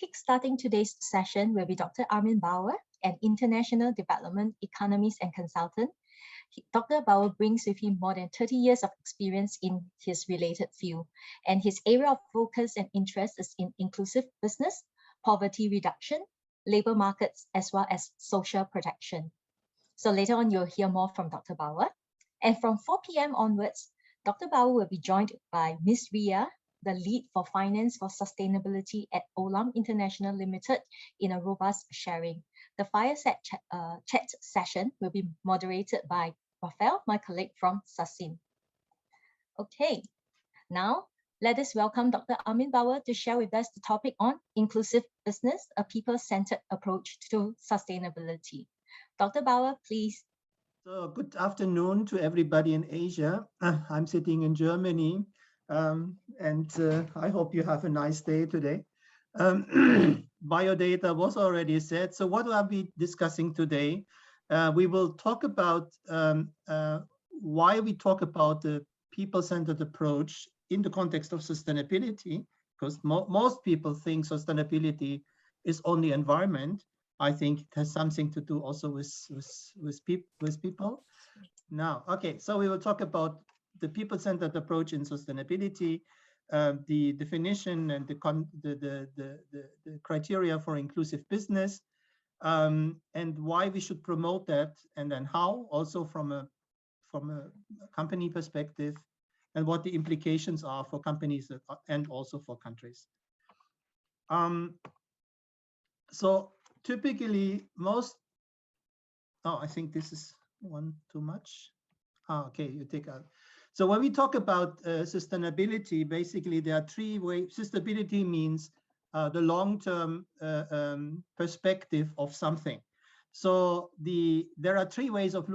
Kickstarting today's session will be Dr. Armin Bauer, an international development economist and consultant. Dr. Bauer brings with him more than 30 years of experience in his related field, and his area of focus and interest is in inclusive business, poverty reduction, labor markets, as well as social protection. So later on, you'll hear more from Dr. Bauer. And from 4 p.m. onwards, Dr. Bauer will be joined by Ms. Ria, the lead for Finance for Sustainability at Olam International Limited, in a robust sharing. The Fireside chat session will be moderated by Rafael, my colleague from Sasin. Okay, now let us welcome Dr. Armin Bauer to share with us the topic on inclusive business, a people-centered approach to sustainability. Dr. Bauer, please. So good afternoon to everybody in Asia. I'm sitting in Germany, and I hope you have a nice day today. Biodata was already said. So what are we discussing today? We will talk about why we talk about the people-centered approach in the context of sustainability, because most people think sustainability is only environment. I think it has something to do also with people. Now, okay, so we will talk about the people-centered approach in sustainability, the definition and the criteria for inclusive business, and why we should promote that, and then how, also from a company perspective, and what the implications are for companies and also for countries. So typically I think this is one too much. Okay, you take out. So when we talk about sustainability, basically there are three ways. Sustainability means the long-term perspective of something. So there are three ways of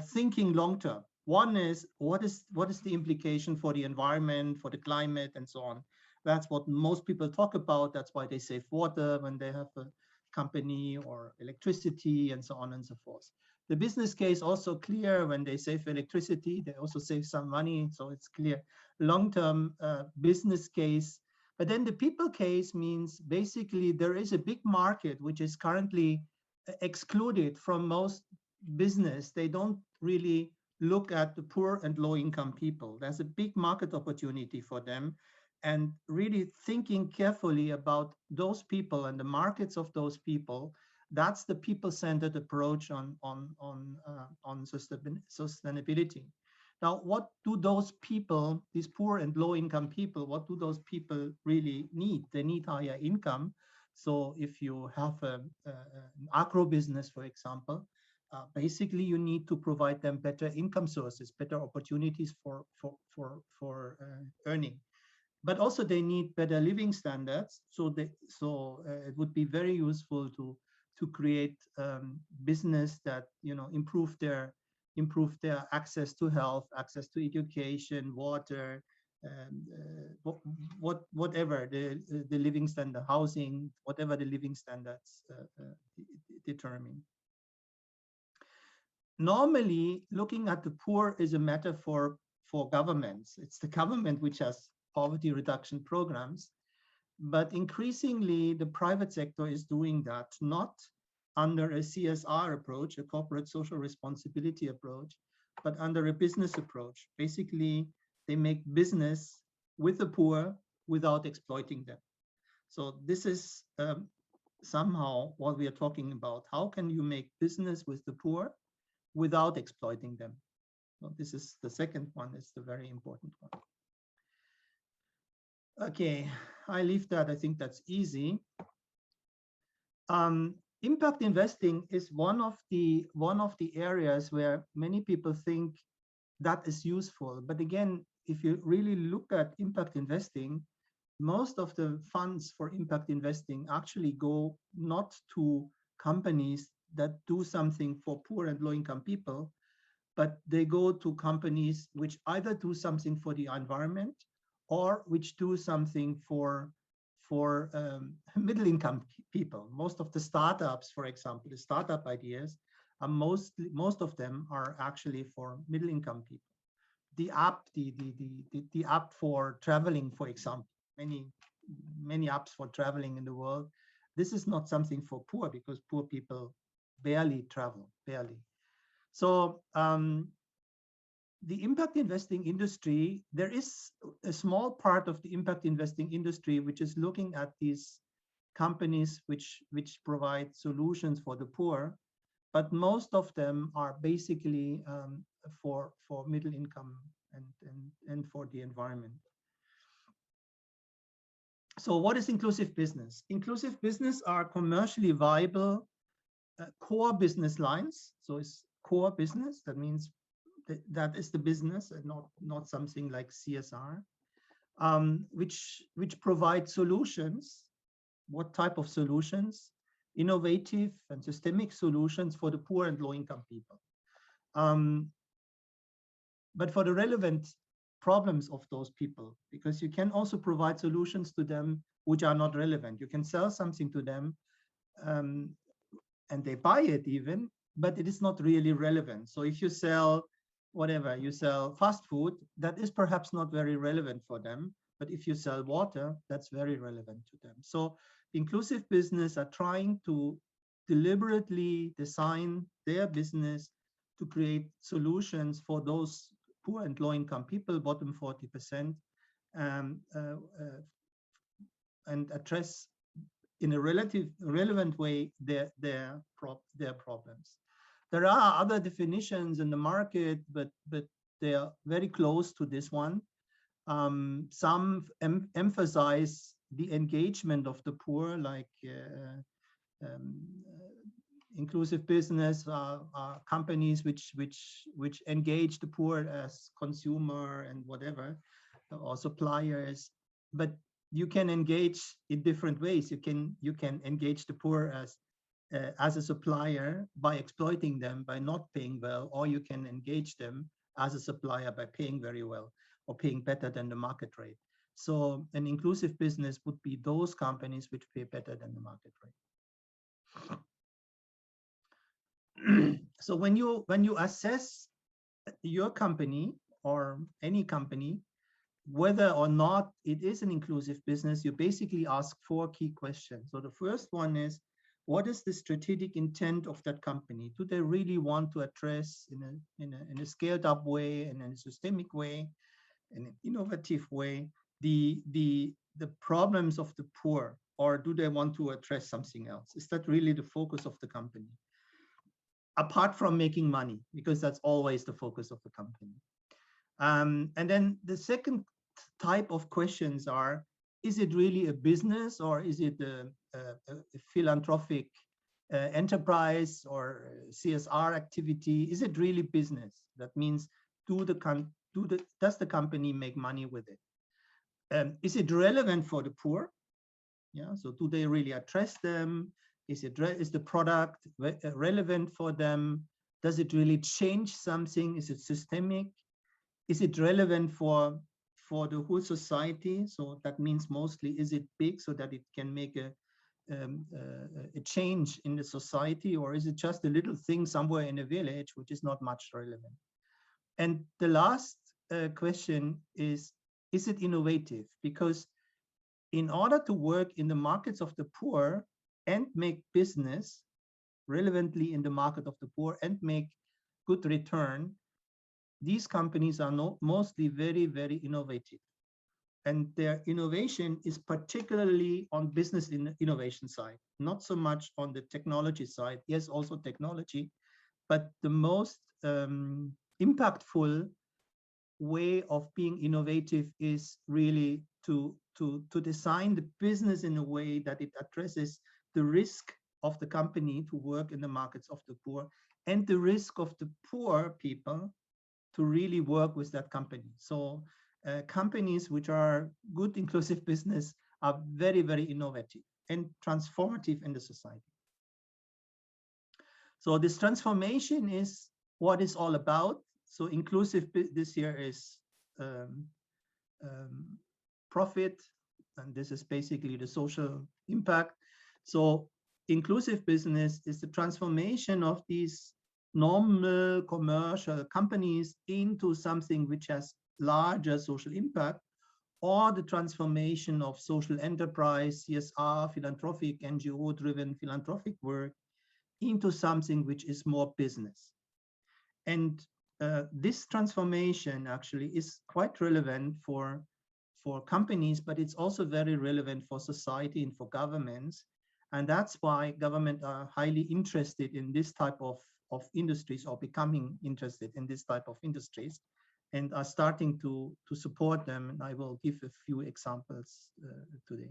thinking long-term. One is what is the implication for the environment, for the climate, and so on. That's what most people talk about. That's why they save water when they have a company, or electricity, and so on and so forth. The business case also clear. When they save electricity, they also save some money, so it's clear long-term business case. But then the people case means basically there is a big market which is currently excluded from most business. They don't really look at the poor and low-income people. There's a big market opportunity for them. And really thinking carefully about those people and the markets of those people, that's the people-centered approach on sustainability. Now, what do those people, these poor and low-income people, what do those people really need? They need higher income. So if you have an agro business, for example, basically you need to provide them better income sources, better opportunities for earning. But also they need better living standards. So it would be very useful to create business that improve their access to health, access to education, water, whatever the living standard, housing, whatever the living standards determine. Normally, looking at the poor is a matter for governments. It's the government which has poverty reduction programs, but increasingly the private sector is doing that, not under a CSR approach, a corporate social responsibility approach, but under a business approach. Basically, they make business with the poor without exploiting them. So this is somehow what we are talking about. How can you make business with the poor without exploiting them? So this is the second one, it's the very important one. Okay, I leave that. I think that's easy. Impact investing is one of the areas where many people think that is useful. But again, if you really look at impact investing, most of the funds for impact investing actually go not to companies that do something for poor and low-income people, but they go to companies which either do something for the environment or which do something for middle-income people. Most of the startups, for example, the startup ideas are most of them are actually for middle-income people. The app, the app for traveling, for example, many many apps for traveling in the world. This is not something for poor, because poor people barely travel, barely. So the impact investing industry, there is a small part of the impact investing industry which is looking at these companies which provide solutions for the poor, but most of them are basically for middle income and for the environment. So what is inclusive business? Inclusive business are commercially viable core business lines. So it's core business. That means that is the business, and not something like CSR, which provide solutions. What type of solutions? Innovative and systemic solutions for the poor and low-income people. But for the relevant problems of those people, because you can also provide solutions to them which are not relevant. You can sell something to them and they buy it even, but it is not really relevant. So if you sell whatever, you sell fast food, that is perhaps not very relevant for them. But if you sell water, that's very relevant to them. So inclusive business are trying to deliberately design their business to create solutions for those poor and low-income people, bottom 40%, and address in a relevant way their problems. There are other definitions in the market, but they are very close to this one. Some emphasize the engagement of the poor, like inclusive business are companies which engage the poor as consumer and whatever, or suppliers. But you can engage in different ways. You can engage the poor as a supplier by exploiting them, by not paying well, or you can engage them as a supplier by paying very well or paying better than the market rate. So an inclusive business would be those companies which pay better than the market rate. So when you assess your company or any company, whether or not it is an inclusive business, you basically ask 4 key questions. So the first one is, what is the strategic intent of that company? Do they really want to address in a scaled up way and in a systemic way, in an innovative way, the problems of the poor, or do they want to address something else? Is that really the focus of the company? Apart from making money, because that's always the focus of the company. And then the second type of questions are, is it really a business, or is it a philanthropic enterprise or CSR activity? Is it really business? That means, does the company make money with it? Is it relevant for the poor? Yeah, so do they really address them? Is the product relevant for them? Does it really change something? Is it systemic? Is it relevant for the whole society? So that means mostly, is it big so that it can make a change in the society, or is it just a little thing somewhere in a village which is not much relevant? And the last question is it innovative? Because in order to work in the markets of the poor and make business relevantly in the market of the poor and make good return, these companies are mostly very, very innovative. And their innovation is particularly on business innovation side, not so much on the technology side. Yes, also technology, but the most impactful way of being innovative is really to design the business in a way that it addresses the risk of the company to work in the markets of the poor and the risk of the poor people to really work with that company. So companies which are good inclusive business are very, very innovative and transformative in the society. So this transformation is what it's all about. So inclusive this year is profit, and this is basically the social impact. So inclusive business is the transformation of these normal commercial companies into something which has larger social impact, or the transformation of social enterprise, CSR, philanthropic, NGO-driven philanthropic work into something which is more business. And this transformation actually is quite relevant for companies, but it's also very relevant for society and for governments. And that's why governments are highly interested in this type of industries, or becoming interested in this type of industries, and are starting to support them. And I will give a few examples today.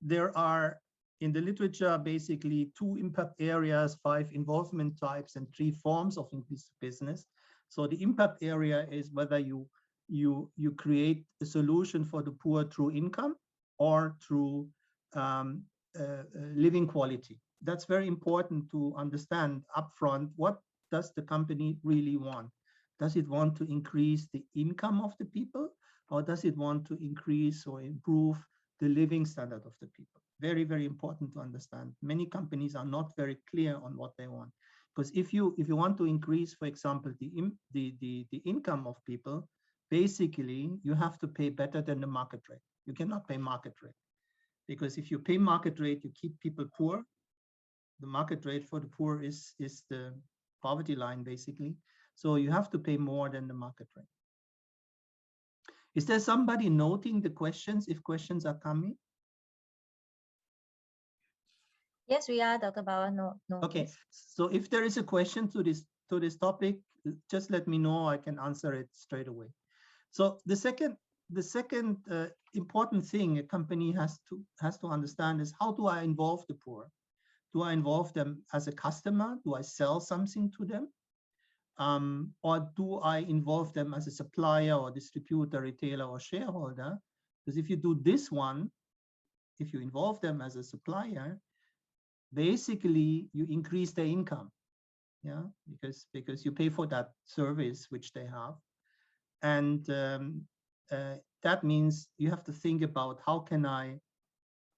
There are in the literature basically 2 impact areas, 5 involvement types, and 3 forms of inclusive business. So the impact area is whether you create a solution for the poor through income or through living quality. That's very important to understand upfront. What does the company really want? Does it want to increase the income of the people, or does it want to increase or improve the living standard of the people? Very, very important to understand. Many companies are not very clear on what they want. Because if you want to increase, for example, the income of people, basically you have to pay better than the market rate. You cannot pay market rate, because if you pay market rate, you keep people poor. The market rate for the poor is the poverty line, basically. So you have to pay more than the market rate. Is there somebody noting the questions, if questions are coming? Yes, we are, Dr. Bauer. No. Okay, so if there is a question to this topic, just let me know. I can answer it straight away. So the second important thing a company has to understand is, how do I involve the poor? Do I involve them as a customer? Do I sell something to them? Or do I involve them as a supplier or distributor, retailer, or shareholder? Because if you do this one, if you involve them as a supplier, basically you increase their income, yeah, because you pay for that service which they have. And that means you have to think about, how can I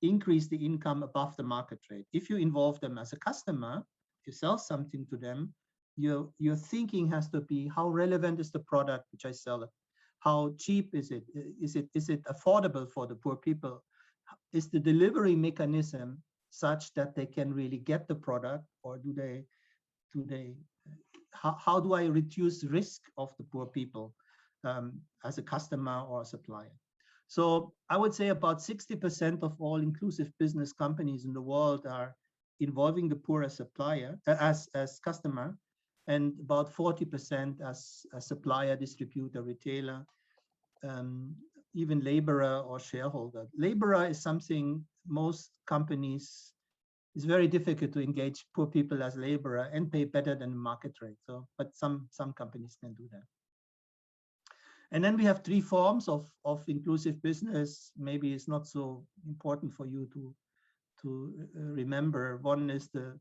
increase the income above the market rate? If you involve them as a customer, if you sell something to them, your thinking has to be, how relevant is the product which I sell? How cheap is it? Is it affordable for the poor people? Is the delivery mechanism such that they can really get the product, or how do I reduce risk of the poor people as a customer or a supplier? So I would say about 60% of all inclusive business companies in the world are involving the poor as supplier, as customer, and about 40% as a supplier, distributor, retailer, even laborer or shareholder. Laborer is something most companies, it's very difficult to engage poor people as laborer and pay better than the market rate. So, but some companies can do that. And then we have 3 forms of inclusive business. Maybe it's not so important for you to remember. One is the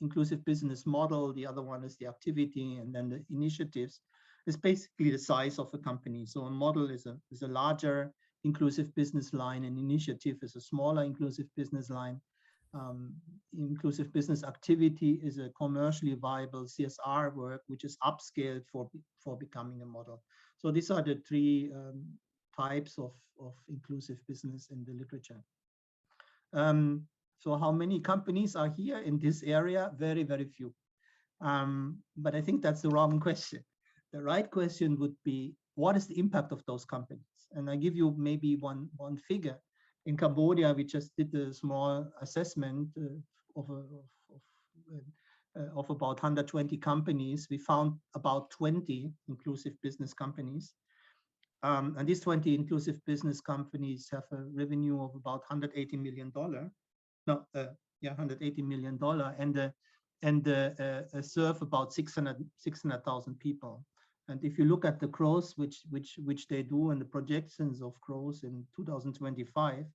inclusive business model. The other one is the activity, and then the initiatives. It's basically the size of a company. So a model is a larger inclusive business line, and initiative is a smaller inclusive business line. Inclusive business activity is a commercially viable CSR work, which is upscaled for becoming a model. So these are the 3 types of inclusive business in the literature. So how many companies are here in this area? Very, very few. But I think that's the wrong question. The right question would be, what is the impact of those companies? And I give you maybe one figure. In Cambodia, we just did a small assessment of about 120 companies. We found about 20 inclusive business companies. And these 20 inclusive business companies have a revenue of about $180 million. No, yeah, $180 million, and serve about 600,000 people. And if you look at the growth which they do, and the projections of growth in 2025,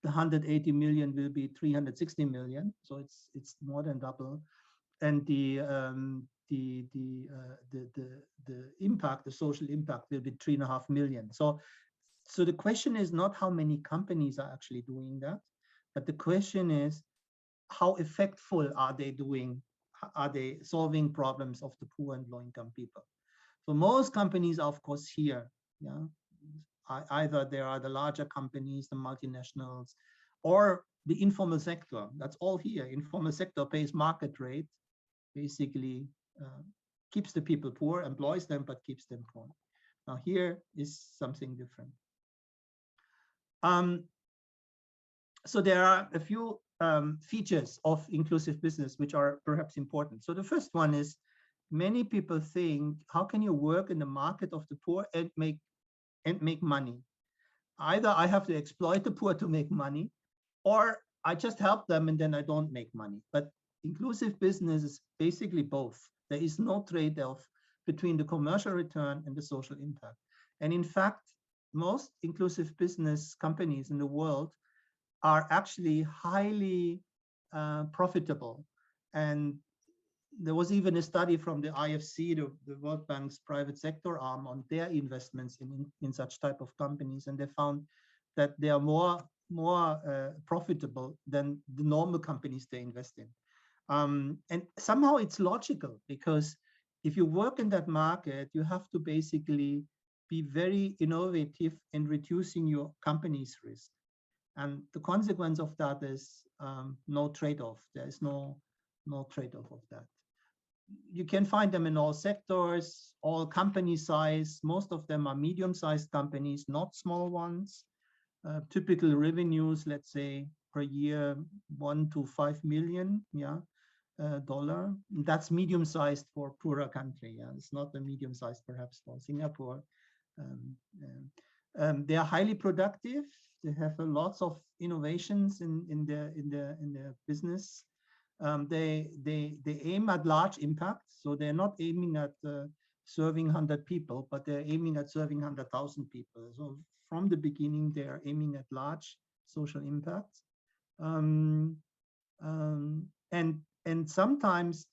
the 180 million will be 360 million. So it's more than double. And the impact, the social impact, will be 3.5 million. So the question is not how many companies are actually doing that, but the question is, how effectful are they doing? Are they solving problems of the poor and low-income people? So most companies are, of course, here. Yeah, either there are the larger companies, the multinationals, or the informal sector. That's all here. Informal sector pays market rate, basically keeps the people poor, employs them, but keeps them poor. Now here is something different. So there are a few features of inclusive business which are perhaps important. So the first one is, many people think, how can you work in the market of the poor and make money? Either I have to exploit the poor to make money, or I just help them and then I don't make money. But inclusive business is basically both. There is no trade-off between the commercial return and the social impact. And in fact, most inclusive business companies in the world are actually highly profitable. And there was even a study from the IFC, the World Bank's private sector arm, on their investments in such type of companies. And they found that they are more profitable than the normal companies they invest in. And somehow it's logical, because if you work in that market, you have to basically be very innovative in reducing your company's risk. And the consequence of that is no trade-off. There is no trade-off of that. You can find them in all sectors, all company size. Most of them are medium-sized companies, not small ones. Typical revenues, let's say per year, $1 to $5 million, dollar. That's medium-sized for poorer country. Yeah, it's not the medium-sized perhaps for Singapore. They are highly productive. They have lots of innovations in their business. They aim at large impact, so they're not aiming at serving 100 people, but they're aiming at serving 100,000 people. So from the beginning, they are aiming at large social impact. And sometimes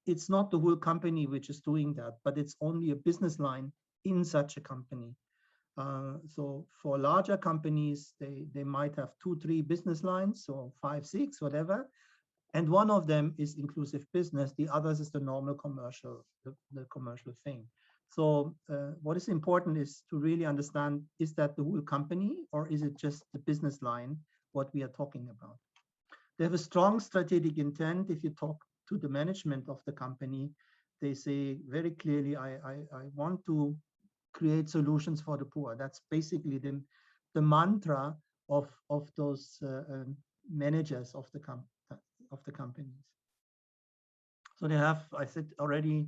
it's not the whole company which is doing that, but it's only a business line in such a company. So for larger companies, they might have 2, 3 business lines, so 5, 6, whatever. And one of them is inclusive business. The others is the normal commercial, the commercial thing. So what is important is to really understand, is that the whole company, or is it just the business line, what we are talking about? They have a strong strategic intent. If you talk to the management of the company, they say very clearly, I want to create solutions for the poor. That's basically the mantra of those managers of the companies. So they have, I said already,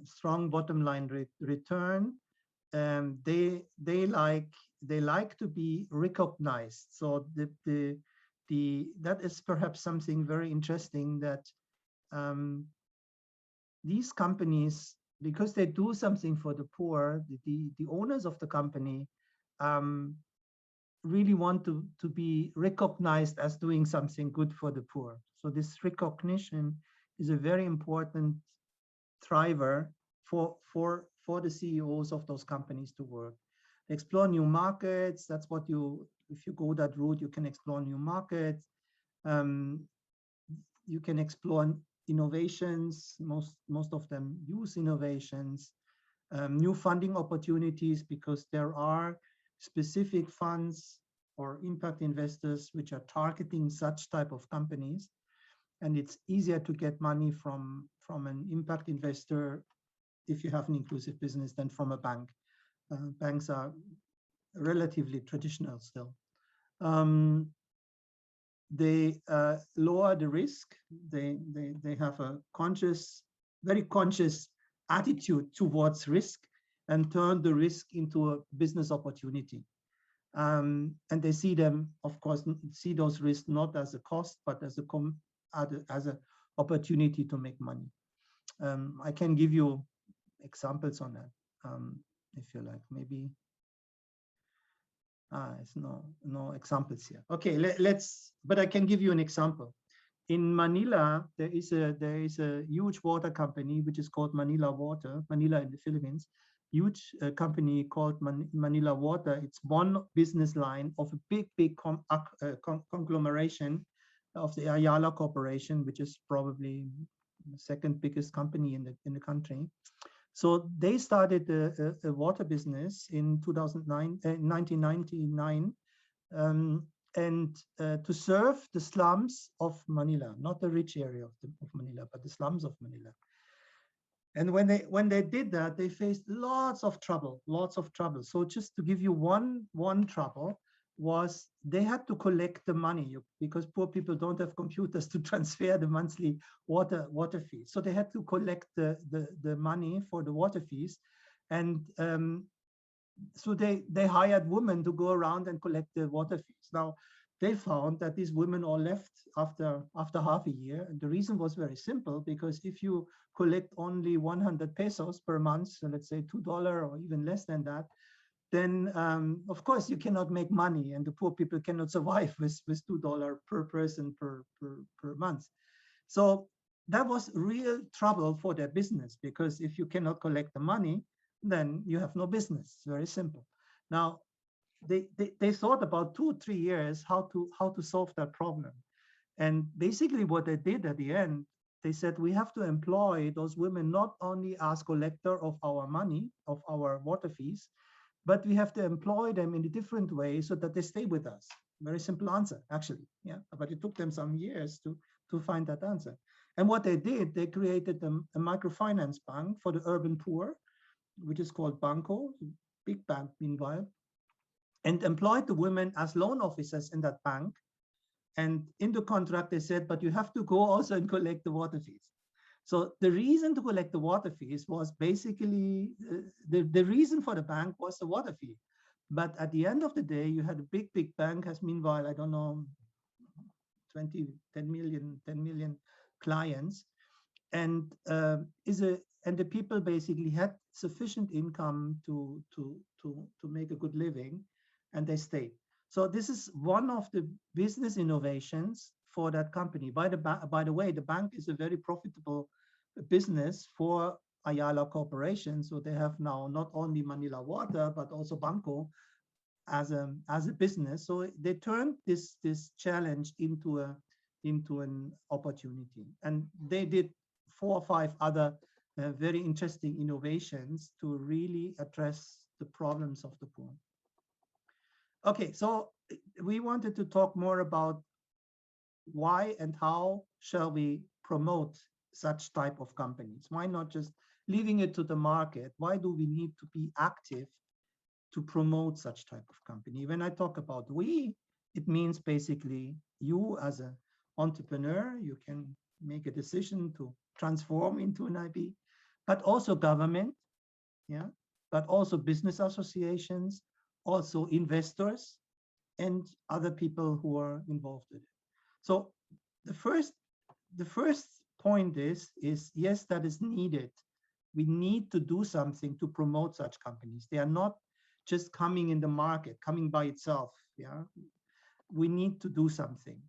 strong bottom line return. They like to be recognized. So that is perhaps something very interesting, that these companies, because they do something for the poor, the owners of the company really want to be recognized as doing something good for the poor. So this recognition is a very important driver for the CEOs of those companies to work. Explore new markets. That's what if you go that route, you can explore new markets. You can explore innovations. Most of them use innovations. New funding opportunities, because there are specific funds or impact investors which are targeting such type of companies. And it's easier to get money from an impact investor if you have an inclusive business than from a bank. Banks are relatively traditional still. They lower the risk. They have a very conscious attitude towards risk, and turn the risk into a business opportunity. And they see them, of course, see those risks not as a cost, but as an opportunity to make money. I can give you examples on that, if you like. Maybe it's no examples here. Okay, but I can give you an example. In Manila, there is a huge water company which is called Manila Water. Manila in the Philippines, huge company called Manila Water. It's one business line of a big conglomeration of the Ayala Corporation, which is probably the second biggest company in the country. So they started a water business in 1999, and to serve the slums of Manila, not the rich area of Manila, but the slums of Manila. And when they did that, they faced lots of trouble. So just to give you one trouble was they had to collect the money because poor people don't have computers to transfer the monthly water fees. So they had to collect the money for the water fees, and so they hired women to go around and collect the water fees. Now they found that these women all left after half a year, and the reason was very simple, because if you collect only 100 pesos per month, so let's say $2 or even less than that, then of course you cannot make money, and the poor people cannot survive with $2 per person per month. So that was real trouble for their business, because if you cannot collect the money, then you have no business. It's very simple. Now they thought about 2 or 3 years how to solve that problem. And basically what they did at the end, they said, we have to employ those women not only as collector of our money, of our water fees, but we have to employ them in a different way so that they stay with us. Very simple answer, actually. Yeah, but it took them some years to find that answer. And what they did, they created a microfinance bank for the urban poor, which is called Banco, big bank meanwhile, and employed the women as loan officers in that bank. And in the contract, they said, but you have to go also and collect the water fees. So the reason to collect the water fees was basically, the reason for the bank was the water fee. But at the end of the day, you had a big bank has meanwhile, I don't know, 10 million clients. And the people basically had sufficient income to make a good living, and they stayed. So this is one of the business innovations for that company. By the way, the bank is a very profitable business for Ayala Corporation. So they have now not only Manila Water, but also Banco as a business. So they turned this challenge into an opportunity. And they did 4 or 5 other very interesting innovations to really address the problems of the poor. Okay, so we wanted to talk more about why and how shall we promote such type of companies? Why not just leaving it to the market? Why do we need to be active to promote such type of company? When I talk about we, it means basically you as an entrepreneur, you can make a decision to transform into an IB, but also government, yeah, but also business associations, also investors, and other people who are involved in it. So the first point is yes, that is needed. We need to do something to promote such companies. They are not just coming in the market, coming by itself. Yeah, we need to do something.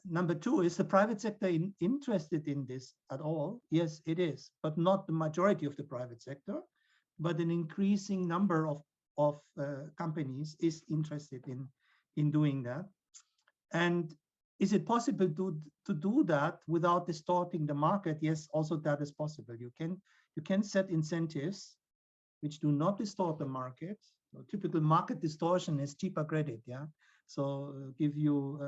Number 2, is the private sector interested in this at all? Yes, it is, but not the majority of the private sector, but an increasing number of companies is interested in doing that. And is it possible to do that without distorting the market? Yes, also that is possible. You can set incentives which do not distort the market. So typical market distortion is cheaper credit, yeah. So give you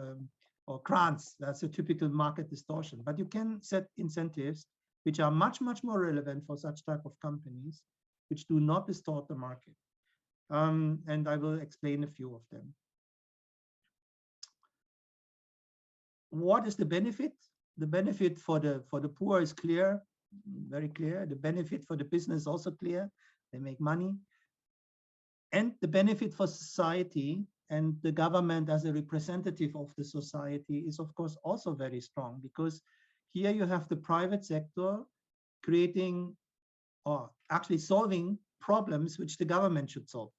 or grants, that's a typical market distortion. But you can set incentives which are much more relevant for such type of companies, which do not distort the market. And I will explain a few of them. What is the benefit? The benefit for the poor is clear, very clear. The benefit for the business is also clear. They make money. And the benefit for society and the government as a representative of the society is, of course, also very strong, because here you have the private sector creating or actually solving problems which the government should solve.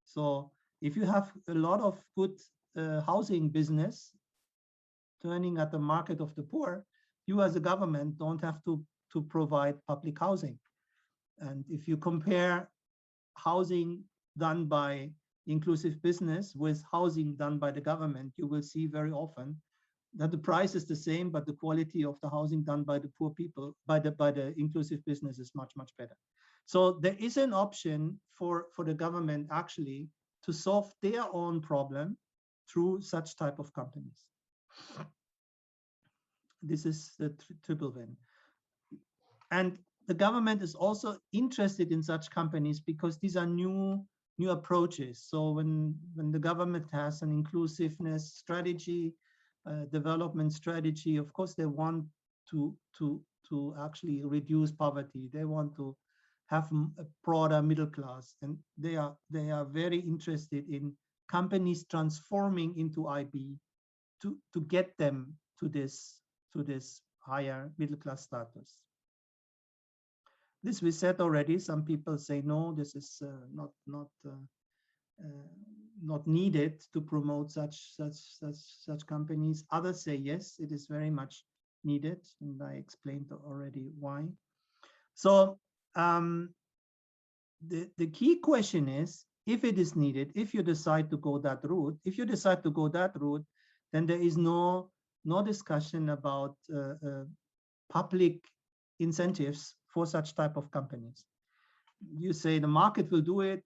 So if you have a lot of good housing business turning at the market of the poor, you as a government don't have to provide public housing. And if you compare housing done by inclusive business with housing done by the government, you will see very often that the price is the same, but the quality of the housing done by the poor people, by the inclusive business is much, much better. So there is an option for the government actually to solve their own problem through such type of companies. This is the triple win. And the government is also interested in such companies because these are new approaches. So when the government has an inclusiveness strategy, development strategy, of course they want to actually reduce poverty. They want to have a broader middle class, and they are very interested in companies transforming into IB to get them to this higher middle class status. This we said already. Some people say no, this is not needed to promote such companies. Others say yes, it is very much needed, and I explained already why. So the key question is, if it is needed, if you decide to go that route, then there is no discussion about public incentives for such type of companies. You say the market will do it,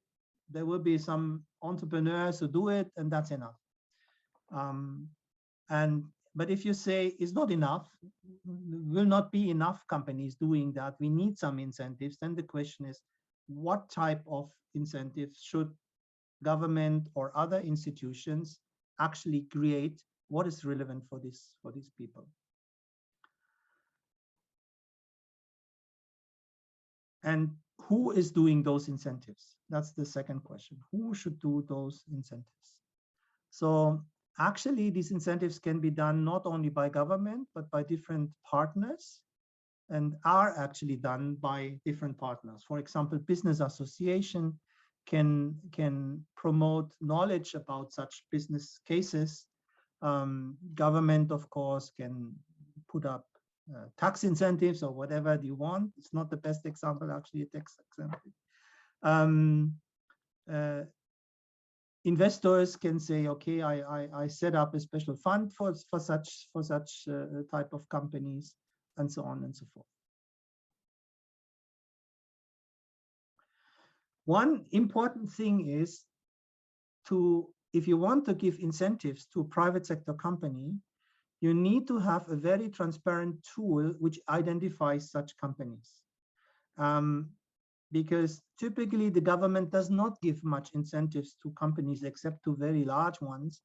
there will be some entrepreneurs who do it, and that's enough. But if you say it's not enough, will not be enough companies doing that, we need some incentives, then the question is, what type of incentives should government or other institutions actually create? What is relevant for these people? And who is doing those incentives? That's the second question. Who should do those incentives? So actually, these incentives can be done not only by government, but by different partners, and are actually done by different partners. For example, business association can promote knowledge about such business cases. Government, of course, can put up tax incentives or whatever you want. It's not the best example, actually, a tax example. Investors can say, okay, I set up a special fund for such type of companies, and so on and so forth. One important thing is if you want to give incentives to a private sector company, you need to have a very transparent tool which identifies such companies. Because typically the government does not give much incentives to companies except to very large ones.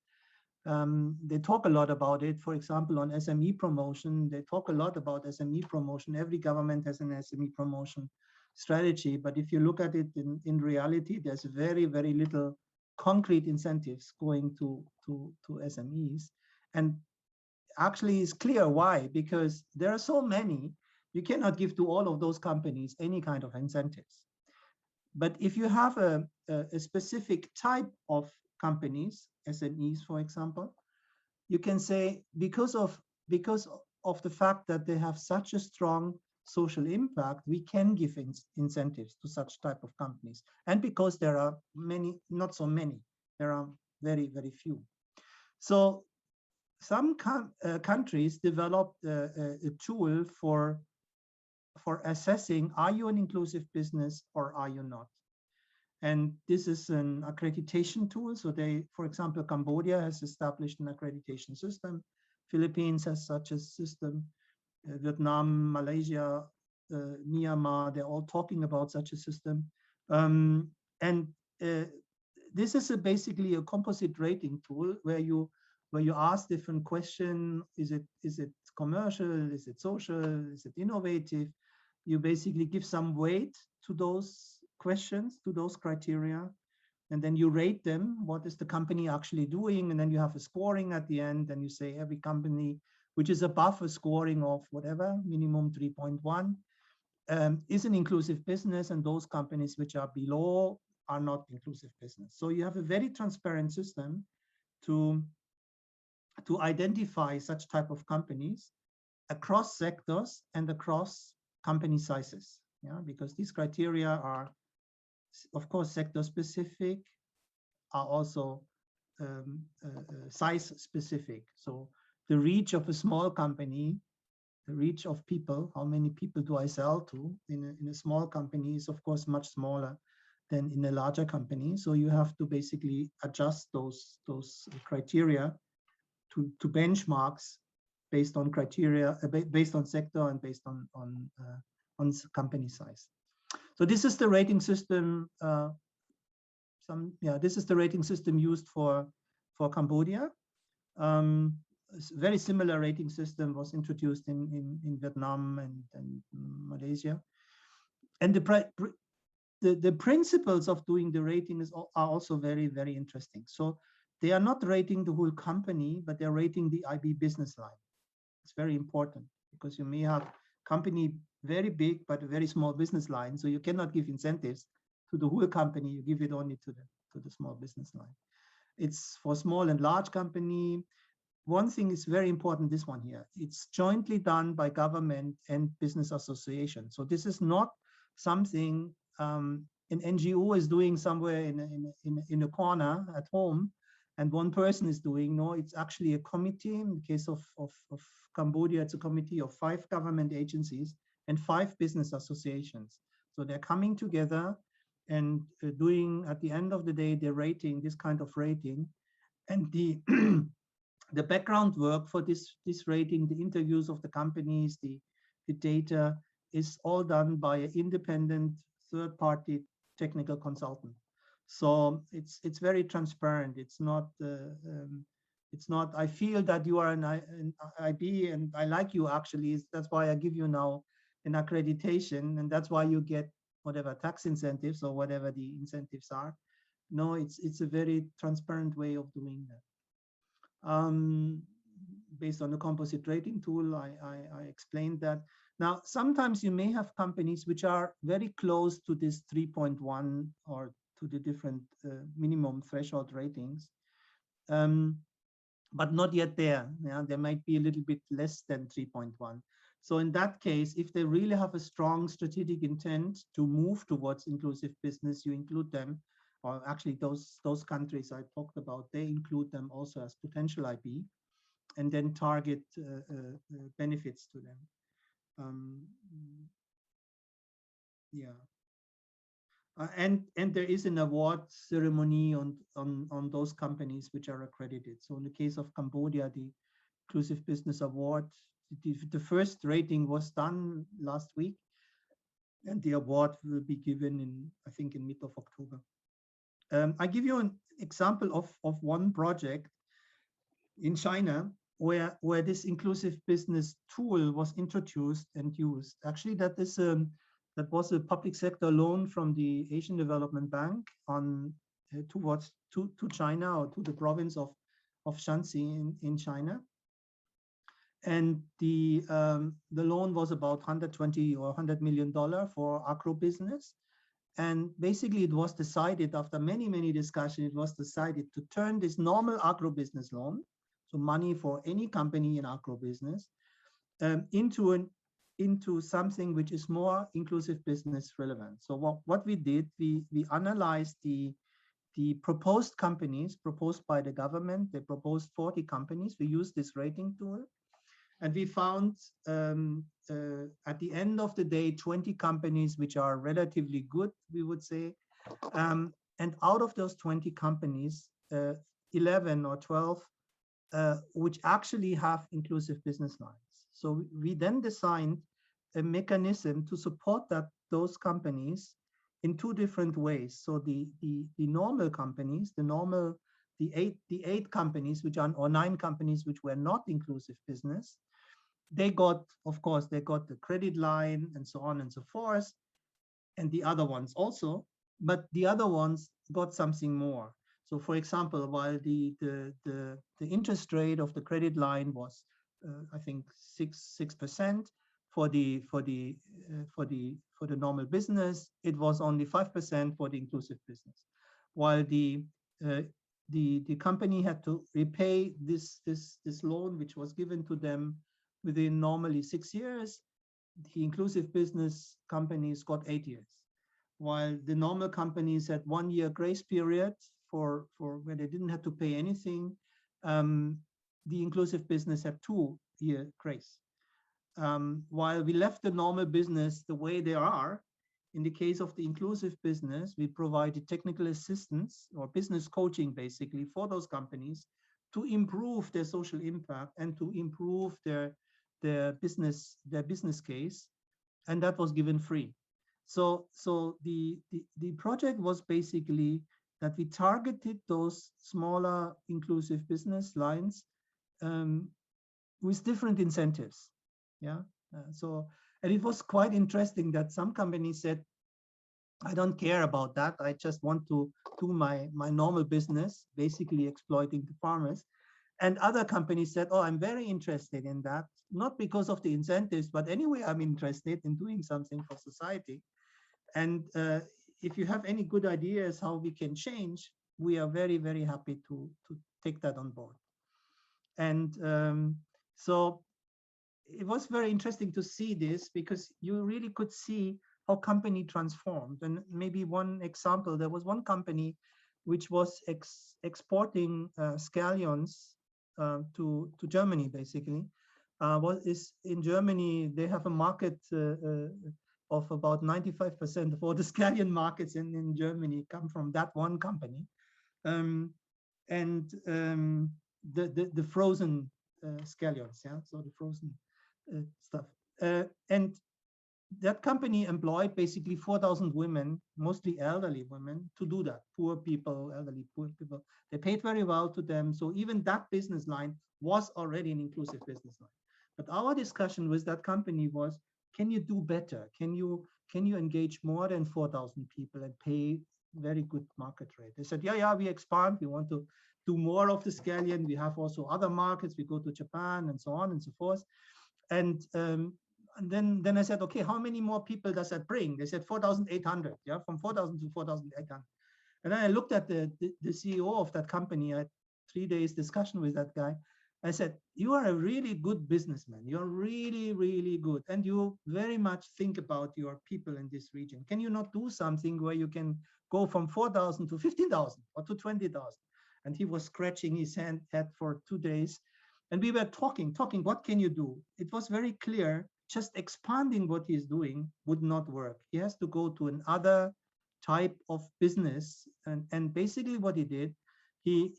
They talk a lot about it. For example, on SME promotion, they talk a lot about SME promotion. Every government has an SME promotion strategy, but if you look at it in reality, there's very, very little concrete incentives going to SMEs. And actually it's clear why, because there are so many, you cannot give to all of those companies any kind of incentives. But if you have a specific type of companies, SMEs, for example, you can say because of the fact that they have such a strong social impact, we can give incentives to such type of companies. And because there are many, not so many, there are very, very few. So some countries developed a tool for assessing, are you an inclusive business or are you not? And this is an accreditation tool. So they, for example, Cambodia has established an accreditation system. Philippines has such a system. Vietnam, Malaysia, Myanmar, they're all talking about such a system. This is basically a composite rating tool where you ask different questions. Is it commercial? Is it social? Is it innovative? You basically give some weight to those questions, to those criteria, and then you rate them. What is the company actually doing? And then you have a scoring at the end, and you say every company which is above a scoring of whatever, minimum 3.1, is an inclusive business, and those companies which are below are not inclusive business. So you have a very transparent system to identify such type of companies across sectors and across company sizes. Yeah, because these criteria are, of course, sector specific, are also size specific. So the reach of a small company, the reach of people, how many people do I sell to in a small company is of course much smaller than in a larger company. So you have to basically adjust those criteria to benchmarks based on criteria, based on sector and based on company size. So this is the rating system. This is the rating system used for Cambodia. Very similar rating system was introduced in Vietnam and Malaysia. And the principles of doing the rating are also very, very interesting. So they are not rating the whole company, but they're rating the IB business line. It's very important because you may have company very big, but a very small business line. So you cannot give incentives to the whole company. You give it only to the small business line. It's for small and large company. One thing is very important, this one here. It's jointly done by government and business association. So this is not something an NGO is doing somewhere in a corner at home and one person is doing. No, it's actually a committee. In the case of Cambodia, it's a committee of 5 government agencies and 5 business associations. So they're coming together and doing, at the end of the day, they're rating, this kind of rating. And the the background work for this rating, the interviews of the companies, the data is all done by an independent third-party technical consultant. So it's very transparent. It's not I feel that you are an IB and I like you actually. That's why I give you now an accreditation and that's why you get whatever tax incentives or whatever the incentives are. No, it's a very transparent way of doing that. Based on the composite rating tool, I explained that. Now, sometimes you may have companies which are very close to this 3.1 or to the different minimum threshold ratings, but not yet there. Yeah, there might be a little bit less than 3.1. So in that case, if they really have a strong strategic intent to move towards inclusive business, you include them. Or actually those countries I talked about, they include them also as potential IB and then target benefits to them. And there is an award ceremony on those companies which are accredited. So in the case of Cambodia, the Inclusive Business Award, the first rating was done last week, and the award will be given in, I think, in mid of October. I give you an example of one project in China where this inclusive business tool was introduced and used. Actually, that was a public sector loan from the Asian Development Bank to China, or to the province of Shanxi in China. And the loan was about 120 or $100 million for agro business. And basically, it was decided after many discussions, it was decided to turn this normal agro business loan, so money for any company in agro business, into something which is more inclusive business relevant. So what we did, we analyzed the proposed companies proposed by the government. They proposed 40 companies. We used this rating tool. And we found at the end of the day, 20 companies which are relatively good, we would say. And out of those 20 companies, 11 or 12, which actually have inclusive business lines. So we then designed a mechanism to support those companies in 2 different ways. So the normal companies, the 8 companies which are, or 9 companies which were not inclusive business, they got the credit line and so on and so forth, and the other ones also, but the other ones got something more. So for example, while the interest rate of the credit line was I think 6% for the normal business, it was only 5% for the inclusive business. While the company had to repay this loan which was given to them within normally 6 years, the inclusive business companies got 8 years, while the normal companies had 1 year grace period for where they didn't have to pay anything, the inclusive business had 2-year grace. While we left the normal business the way they are, in the case of the inclusive business, we provided technical assistance or business coaching basically for those companies to improve their social impact and to improve their business case, and that was given free. So the project was basically that we targeted those smaller inclusive business lines with different incentives. Yeah. And it was quite interesting that some companies said, I don't care about that. I just want to do my normal business, basically exploiting the farmers. And other companies said, oh, I'm very interested in that, not because of the incentives, but anyway, I'm interested in doing something for society. And if you have any good ideas how we can change, we are very, very happy to take that on board. And so it was very interesting to see this, because you really could see how company transformed. And maybe one example, there was one company which was exporting scallions to Germany, basically. In Germany, they have a market of about 95% of all the scallion markets in Germany come from that one company. The frozen scallions, yeah, so the frozen stuff. And that company employed basically 4,000 women, mostly elderly women, to do that. Poor people, elderly, poor people. They paid very well to them. So even that business line was already an inclusive business line. But our discussion with that company was, can you do better? Can you engage more than 4,000 people and pay very good market rate? They said, yeah, we expand. We want to do more of the scallion. We have also other markets. We go to Japan and so on and so forth. And then I said, okay, how many more people does that bring? They said 4,800, yeah, from 4,000 to 4,800. And then I looked at the CEO of that company. I had 3 days discussion with that guy. I said, you are a really good businessman. You're really, really good. And you very much think about your people in this region. Can you not do something where you can go from 4,000 to 15,000 or to 20,000? And he was scratching his head for 2 days. And we were talking, what can you do? It was very clear, just expanding what he's doing would not work. He has to go to another type of business. And basically what he did, he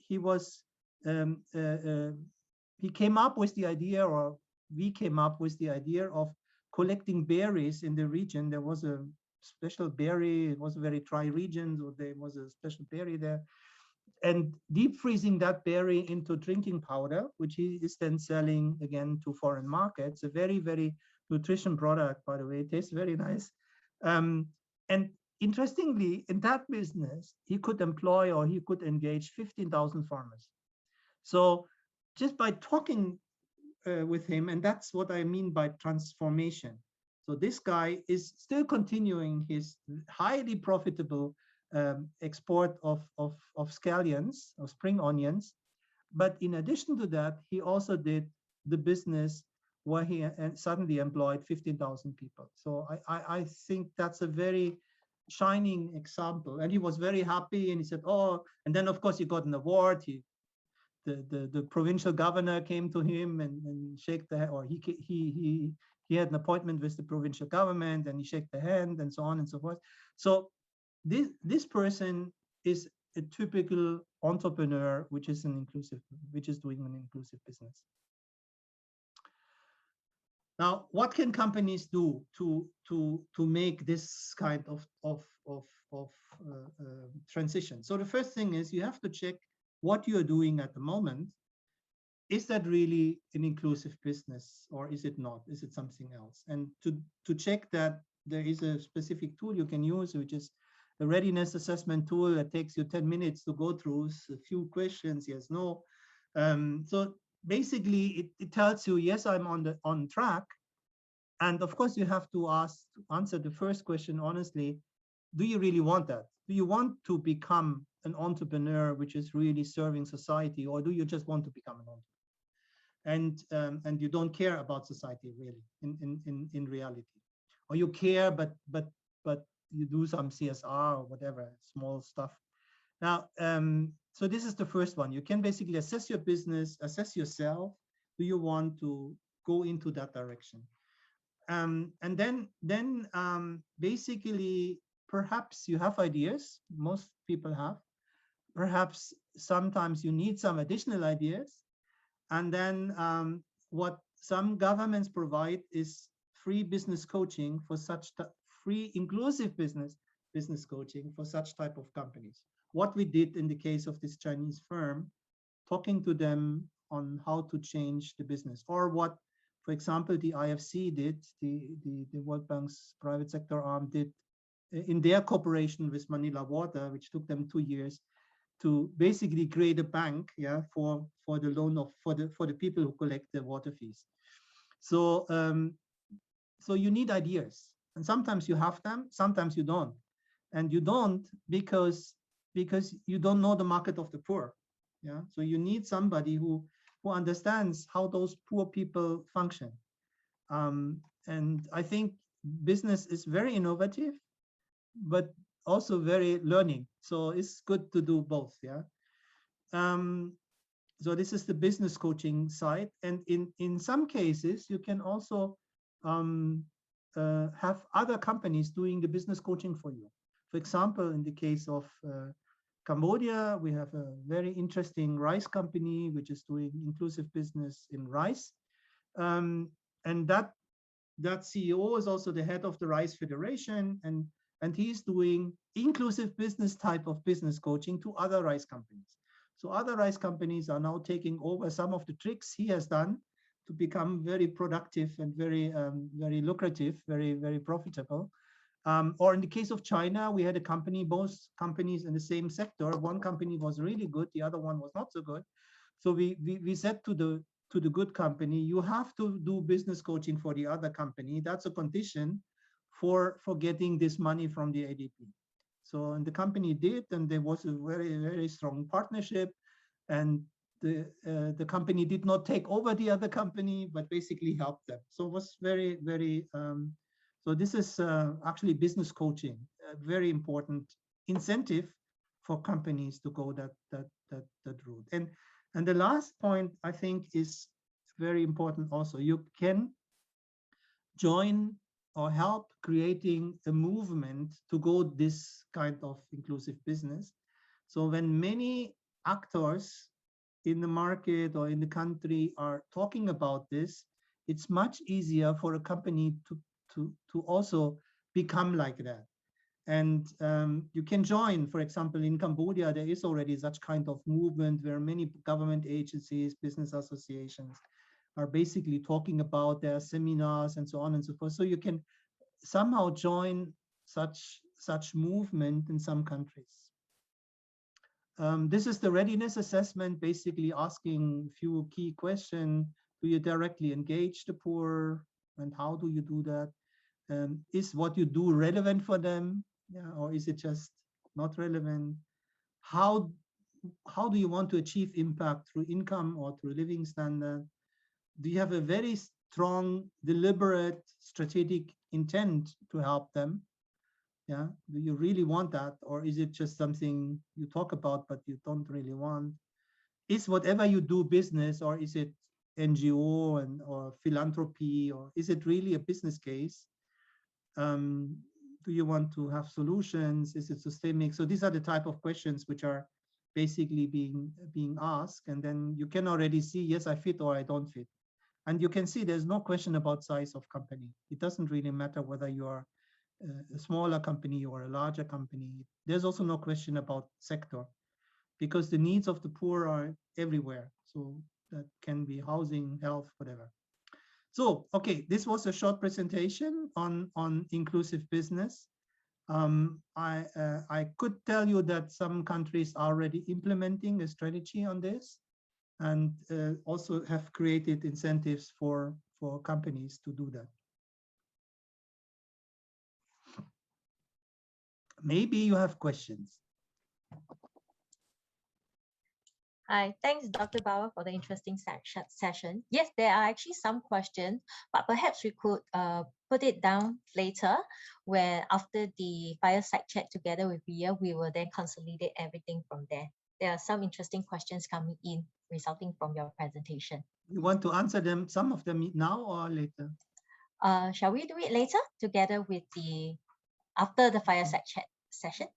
came up with the idea, or we came up with the idea of collecting berries in the region. There was a special berry, it was a very dry region, so there was a special berry there. And deep freezing that berry into drinking powder, which he is then selling again to foreign markets. A very, very nutrition product, by the way. It tastes very nice. And interestingly, in that business, he could employ, or he could engage 15,000 farmers. So just by talking with him, and that's what I mean by transformation. So this guy is still continuing his highly profitable export of scallions, of spring onions. But in addition to that, he also did the business where he suddenly employed 15,000 people. So I think that's a very shining example. And he was very happy, and he said, oh, and then of course he got an award. The provincial governor came to him and shook the hand, or he had an appointment with the provincial government, and he shook the hand, and so on and so forth. So this person is a typical entrepreneur, which is doing an inclusive business. Now, what can companies do to make this kind of transition? So the first thing is you have to check what you're doing at the moment. Is that really an inclusive business, or is it not? Is it something else? And to check that, there is a specific tool you can use, which is a readiness assessment tool that takes you 10 minutes to go through a few questions, yes, no. So basically, it tells you, yes, I'm on track. And of course, you have to answer the first question honestly. Do you really want that? Do you want to become an entrepreneur which is really serving society, or do you just want to become an entrepreneur? And you don't care about society really in reality, or you care, but you do some CSR or whatever, small stuff. Now, So this is the first one. You can basically assess your business, assess yourself. Do you want to go into that direction? And then basically, perhaps you have ideas. Most people have. Perhaps sometimes you need some additional ideas. And then what some governments provide is free business coaching for such free inclusive business coaching for such type of companies. What we did in the case of this Chinese firm, talking to them on how to change the business, or what, for example, the IFC did, the World Bank's private sector arm did in their cooperation with Manila Water, which took them 2 years to basically create a bank, yeah, for the loan of for the people who collect the water fees. So so you need ideas, and sometimes you have them, sometimes you don't, and you don't because you don't know the market of the poor, yeah. So you need somebody who understands how those poor people function, and I think business is very innovative, but also very learning. So it's good to do both, yeah. So this is the business coaching side, and in some cases you can also have other companies doing the business coaching for you. For example, in the case of Cambodia, we have a very interesting rice company which is doing inclusive business in rice, and that CEO is also the head of the Rice Federation, and he's doing inclusive business type of business coaching to other rice companies. So other rice companies are now taking over some of the tricks he has done to become very productive and very lucrative, very profitable. Or in the case of China, we had a company, both companies in the same sector. One company was really good, the other one was not so good. So we said to the good company, you have to do business coaching for the other company. That's a condition for getting this money from the ADP. So, and the company did, and there was a very strong partnership, and the company did not take over the other company, but basically helped them. So it was very so this is actually business coaching, a very important incentive for companies to go that route. And the last point I think is very important also. You can join or help creating a movement to go this kind of inclusive business. So when many actors in the market or in the country are talking about this, it's much easier for a company to also become like that. And you can join, for example, in Cambodia, there is already such kind of movement where many government agencies, business associations are basically talking about their seminars and so on and so forth. So you can somehow join such movement in some countries. This is the readiness assessment, basically asking a few key questions. Do you directly engage the poor, and how do you do that? Is what you do relevant for them, yeah, or is it just not relevant? How do you want to achieve impact through income or through living standard? Do you have a very strong, deliberate, strategic intent to help them? Yeah, do you really want that, or is it just something you talk about but you don't really want? Is whatever you do business, or is it NGO or philanthropy, or is it really a business case? Do you want to have solutions? Is it systemic? So these are the type of questions which are basically being asked, and then you can already see, yes, I fit or I don't fit. And you can see there's no question about size of company. It doesn't really matter whether you are a smaller company or a larger company. There's also no question about sector, because the needs of the poor are everywhere. So that can be housing, health, whatever. So, okay, this was a short presentation on inclusive business. I could tell you that some countries are already implementing a strategy on this, and also have created incentives for companies to do that. Maybe you have questions. Hi, thanks, Dr. Bauer, for the interesting session. Yes, there are actually some questions, but perhaps we could put it down later, where after the fireside chat together with Ria, we will then consolidate everything from there. there are some interesting questions coming in resulting from your presentation. You want to answer them, some of them now or later? Shall we do it later together with after the fireside chat session?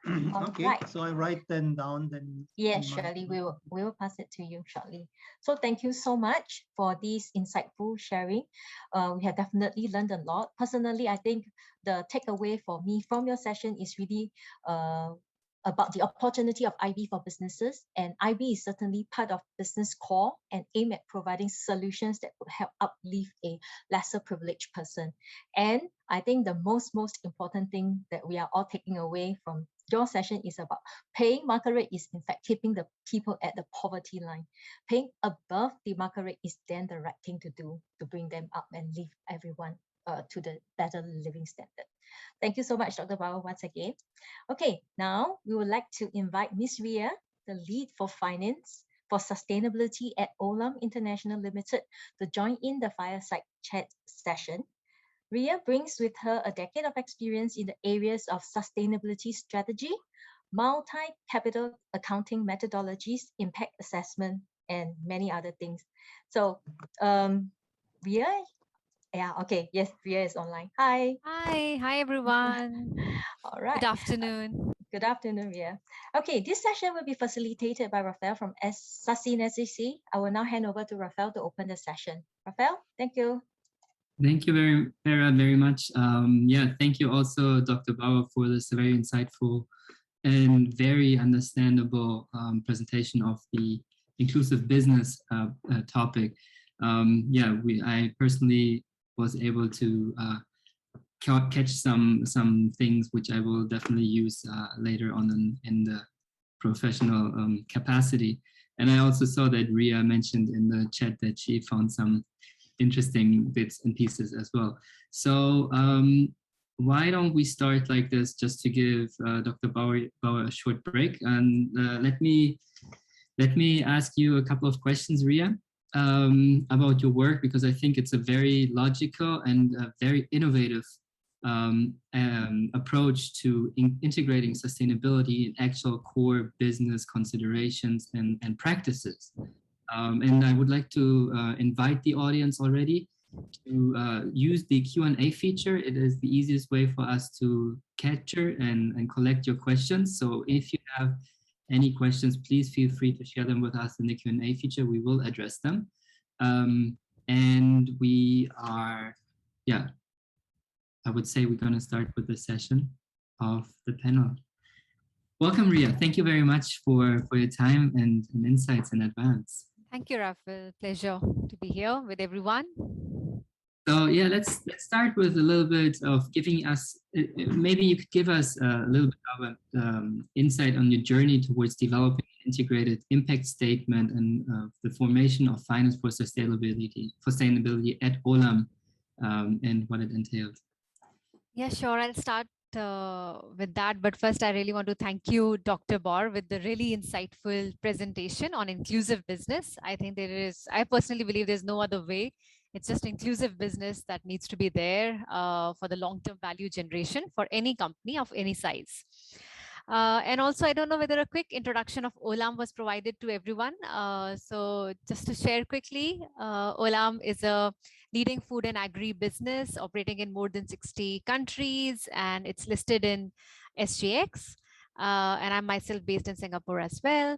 Okay, right. So I write them down then. Yes, surely we will pass it to you shortly. So thank you so much for this insightful sharing. We have definitely learned a lot. Personally, I think the takeaway for me from your session is really about the opportunity of IB for businesses, and IB is certainly part of business core and aim at providing solutions that would help uplift a lesser privileged person. And I think the most important thing that we are all taking away from your session is about paying market rate is in fact keeping the people at the poverty line. Paying above the market rate is then the right thing to do to bring them up and lift everyone to the better living standard. Thank you so much, Dr. Bauer, once again. Okay, now we would like to invite Ms. Ria, the lead for finance for sustainability at Olam International Limited, to join in the fireside chat session. Ria brings with her a decade of experience in the areas of sustainability strategy, multi-capital accounting methodologies, impact assessment, and many other things. So, Ria, yeah, okay, yes, Ria is online. Hi. Hi everyone. All right. Good afternoon. Good afternoon, Ria. Okay, this session will be facilitated by Rafael from Sasin SEC. I will now hand over to Rafael to open the session. Rafael, thank you. Thank you very much. Yeah, thank you also, Dr. Bauer, for this very insightful and very understandable presentation of the inclusive business topic. Yeah, I personally was able to catch some things which I will definitely use later on in the professional capacity. And I also saw that Ria mentioned in the chat that she found some interesting bits and pieces as well. So why don't we start like this, just to give Dr. Bauer a short break, and let me ask you a couple of questions, Ria, about your work, because I think it's a very logical and very innovative approach to integrating sustainability in actual core business considerations and practices. And I would like to invite the audience already to use the Q&A feature. It is the easiest way for us to capture and collect your questions. So if you have any questions, please feel free to share them with us in the Q&A feature. We will address them. And we are, yeah, I would say we're going to start with the session of the panel. Welcome, Ria. Thank you very much for your time and insights in advance. Thank you, Rafael. Pleasure to be here with everyone. So yeah, let's start with a little bit of giving us, maybe you could give us a little bit of insight on your journey towards developing an integrated impact statement and the formation of finance for sustainability at Olam, and what it entailed. Yeah, sure. I'll start with that. But first, I really want to thank you, Dr. Bauer, with the really insightful presentation on inclusive business. I think I personally believe there's no other way. It's just inclusive business that needs to be there for the long-term value generation for any company of any size. And also, I don't know whether a quick introduction of Olam was provided to everyone. So just to share quickly, Olam is a leading food and agri business operating in more than 60 countries, and it's listed in SGX. And I'm myself based in Singapore as well.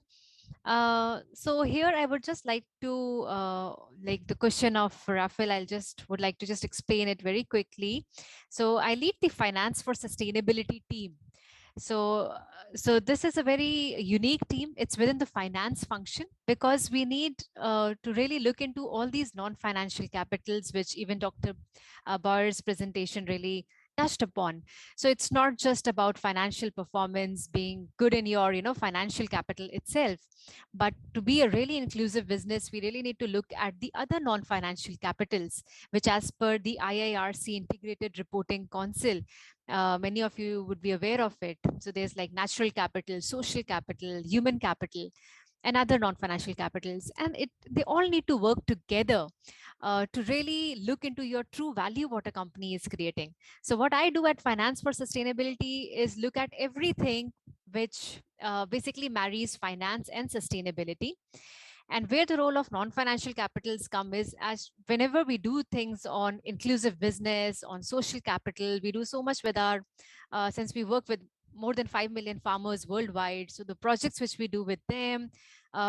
So here I would just like to, like the question of Rafael, would like to just explain it very quickly. So I lead the finance for sustainability team. So this is a very unique team. It's within the finance function because we need to really look into all these non-financial capitals, which even Dr. Bauer's presentation really touched upon. So it's not just about financial performance being good in your financial capital itself, but to be a really inclusive business, we really need to look at the other non-financial capitals, which as per the IIRC Integrated Reporting Council, many of you would be aware of it. So there's like natural capital, social capital, human capital, and other non-financial capitals, and they all need to work together to really look into your true value, what a company is creating. So what I do at Finance for Sustainability is look at everything which basically marries finance and sustainability. And where the role of non-financial capitals come is, as whenever we do things on inclusive business, on social capital, we do so much with our, since we work with more than 5 million farmers worldwide. So the projects which we do with them,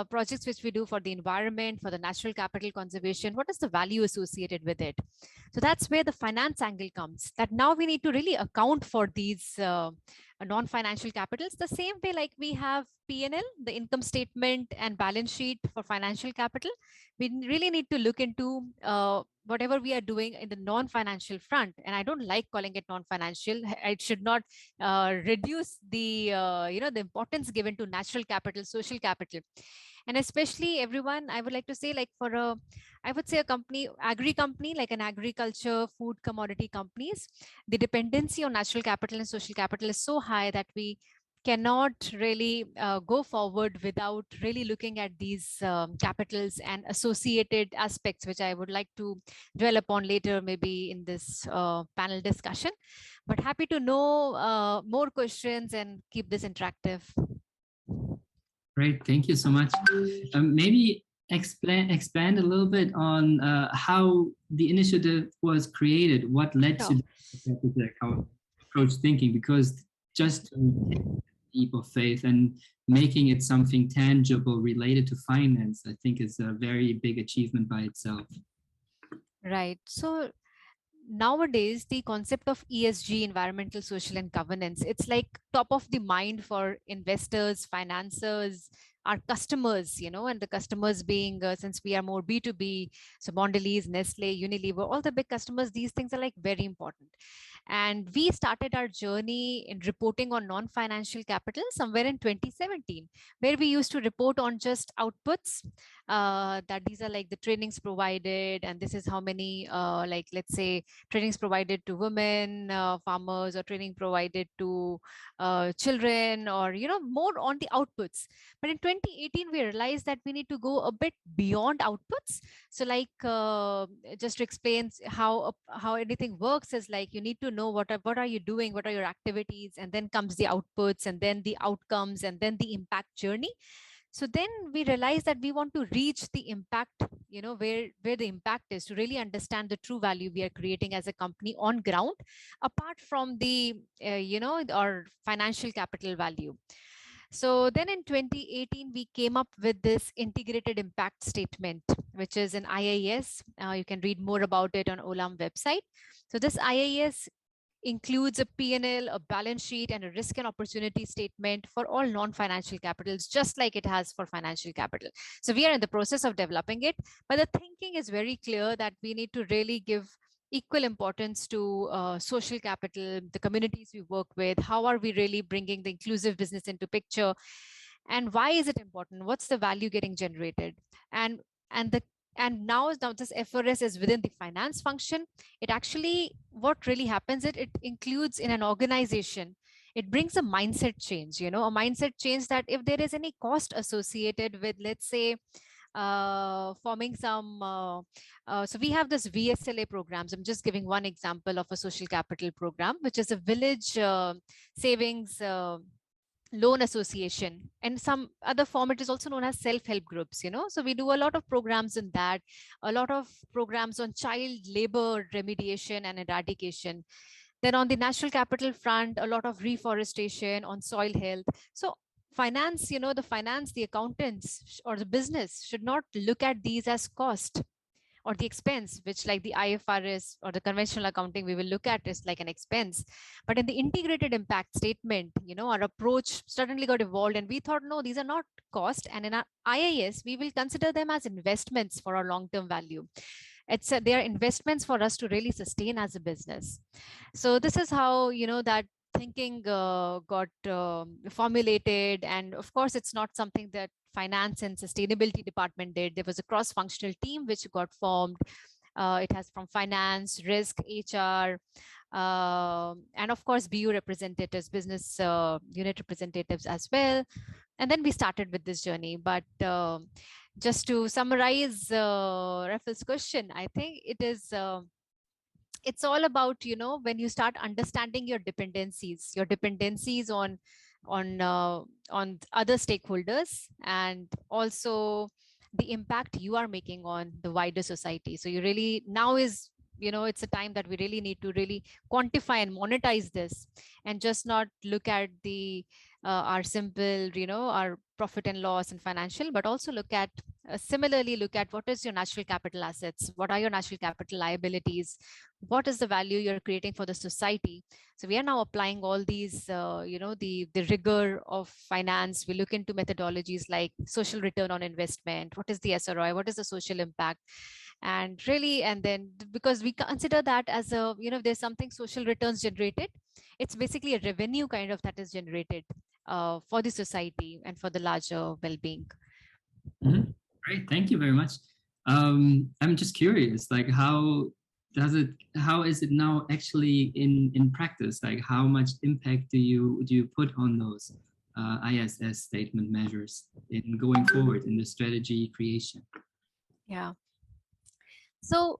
projects which we do for the environment, for the natural capital conservation, what is the value associated with it? So that's where the finance angle comes, that now we need to really account for these non-financial capitals the same way like we have P&L, the income statement and balance sheet for financial capital. We really need to look into whatever we are doing in the non-financial front. And I don't like calling it non-financial. It should not reduce the, the importance given to natural capital, social capital. And especially everyone, I would like to say, like for a, I would say a company, agri company, like an agriculture, food commodity companies, the dependency on natural capital and social capital is so high that we cannot really go forward without really looking at these capitals and associated aspects, which I would like to dwell upon later, maybe in this panel discussion. But happy to know more questions and keep this interactive. Great, thank you so much. Maybe expand a little bit on how the initiative was created, what led to the approach thinking, because just to take a leap of faith and making it something tangible related to finance, I think is a very big achievement by itself. Right. So nowadays, the concept of ESG, environmental, social, and governance, it's like top of the mind for investors, financiers, our customers, and the customers being, since we are more B2B, so Mondelez, Nestle, Unilever, all the big customers, these things are like very important. And we started our journey in reporting on non-financial capital somewhere in 2017, where we used to report on just outputs, that these are like the trainings provided, and this is how many, like, let's say, trainings provided to women farmers, or training provided to children, or more on the outputs. But in 2018 we realized that we need to go a bit beyond outputs. So like just to explain how anything works is like you need to know what are you doing, what are your activities, and then comes the outputs, and then the outcomes, and then the impact journey. So then we realized that we want to reach the impact, where the impact is, to really understand the true value we are creating as a company on ground, apart from the, our financial capital value. So then in 2018, we came up with this integrated impact statement, which is an IAS. You can read more about it on Olam website. So this IAS includes a P&L, a balance sheet, and a risk and opportunity statement for all non-financial capitals, just like it has for financial capital. So we are in the process of developing it, but the thinking is very clear that we need to really give equal importance to social capital, the communities we work with. How are we really bringing the inclusive business into picture? And why is it important? What's the value getting generated? And now this FRS is within the finance function. It actually, what really happens, it includes in an organization, it brings a mindset change, a mindset change that if there is any cost associated with, let's say, forming some, so we have this VSLA programs. I'm just giving one example of a social capital program, which is a village savings loan association, and some other form it is also known as self-help groups. So we do a lot of programs in that, a lot of programs on child labor remediation and eradication. Then on the natural capital front, a lot of reforestation, on soil health. So finance, the accountants or the business should not look at these as cost or the expense, which like the IFRS or the conventional accounting we will look at is like an expense. But in the integrated impact statement, our approach suddenly got evolved, and we thought, no, these are not cost. And in our IAS, we will consider them as investments for our long-term value. They are investments for us to really sustain as a business. So this is how, that thinking got formulated. And of course, it's not something that finance and sustainability department did. There was a cross-functional team which got formed. It has from finance, risk, HR, and of course, BU representatives, business unit representatives as well. And then we started with this journey. But just to summarize Rafael's question, I think it is it's all about, when you start understanding your dependencies on other stakeholders, and also the impact you are making on the wider society. So you really, now is, it's a time that we really need to really quantify and monetize this, and just not look at the our simple, our profit and loss and financial, but also look at similarly look at what is your natural capital assets, what are your natural capital liabilities, what is the value you're creating for the society. So we are now applying all these, the rigor of finance. We look into methodologies like social return on investment, what is the SROI, what is the social impact, and really, and then because we consider that as a, if there's something social returns generated, it's basically a revenue kind of that is generated for the society and for the larger well-being. Mm-hmm. Great, thank you very much. I'm just curious, like how is it now actually in practice? Like how much impact do you put on those ISS statement measures in going forward in the strategy creation? Yeah. So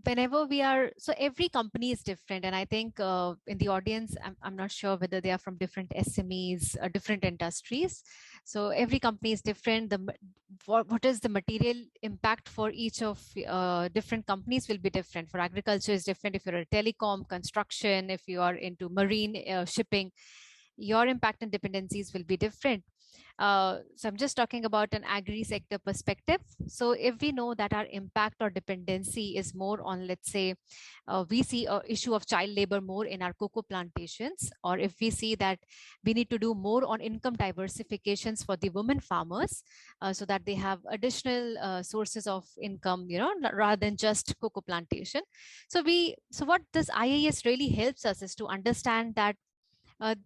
whenever we are, so every company is different. And I think in the audience, I'm not sure whether they are from different SMEs or different industries. So every company is different. What is the material impact for each of different companies will be different. For agriculture is different. If you're a telecom, construction, if you are into marine shipping, your impact and dependencies will be different. So I'm just talking about an agri sector perspective. So if we know that our impact or dependency is more on, let's say, we see an issue of child labor more in our cocoa plantations, or if we see that we need to do more on income diversifications for the women farmers, so that they have additional sources of income, rather than just cocoa plantation. So what this IAS really helps us is to understand that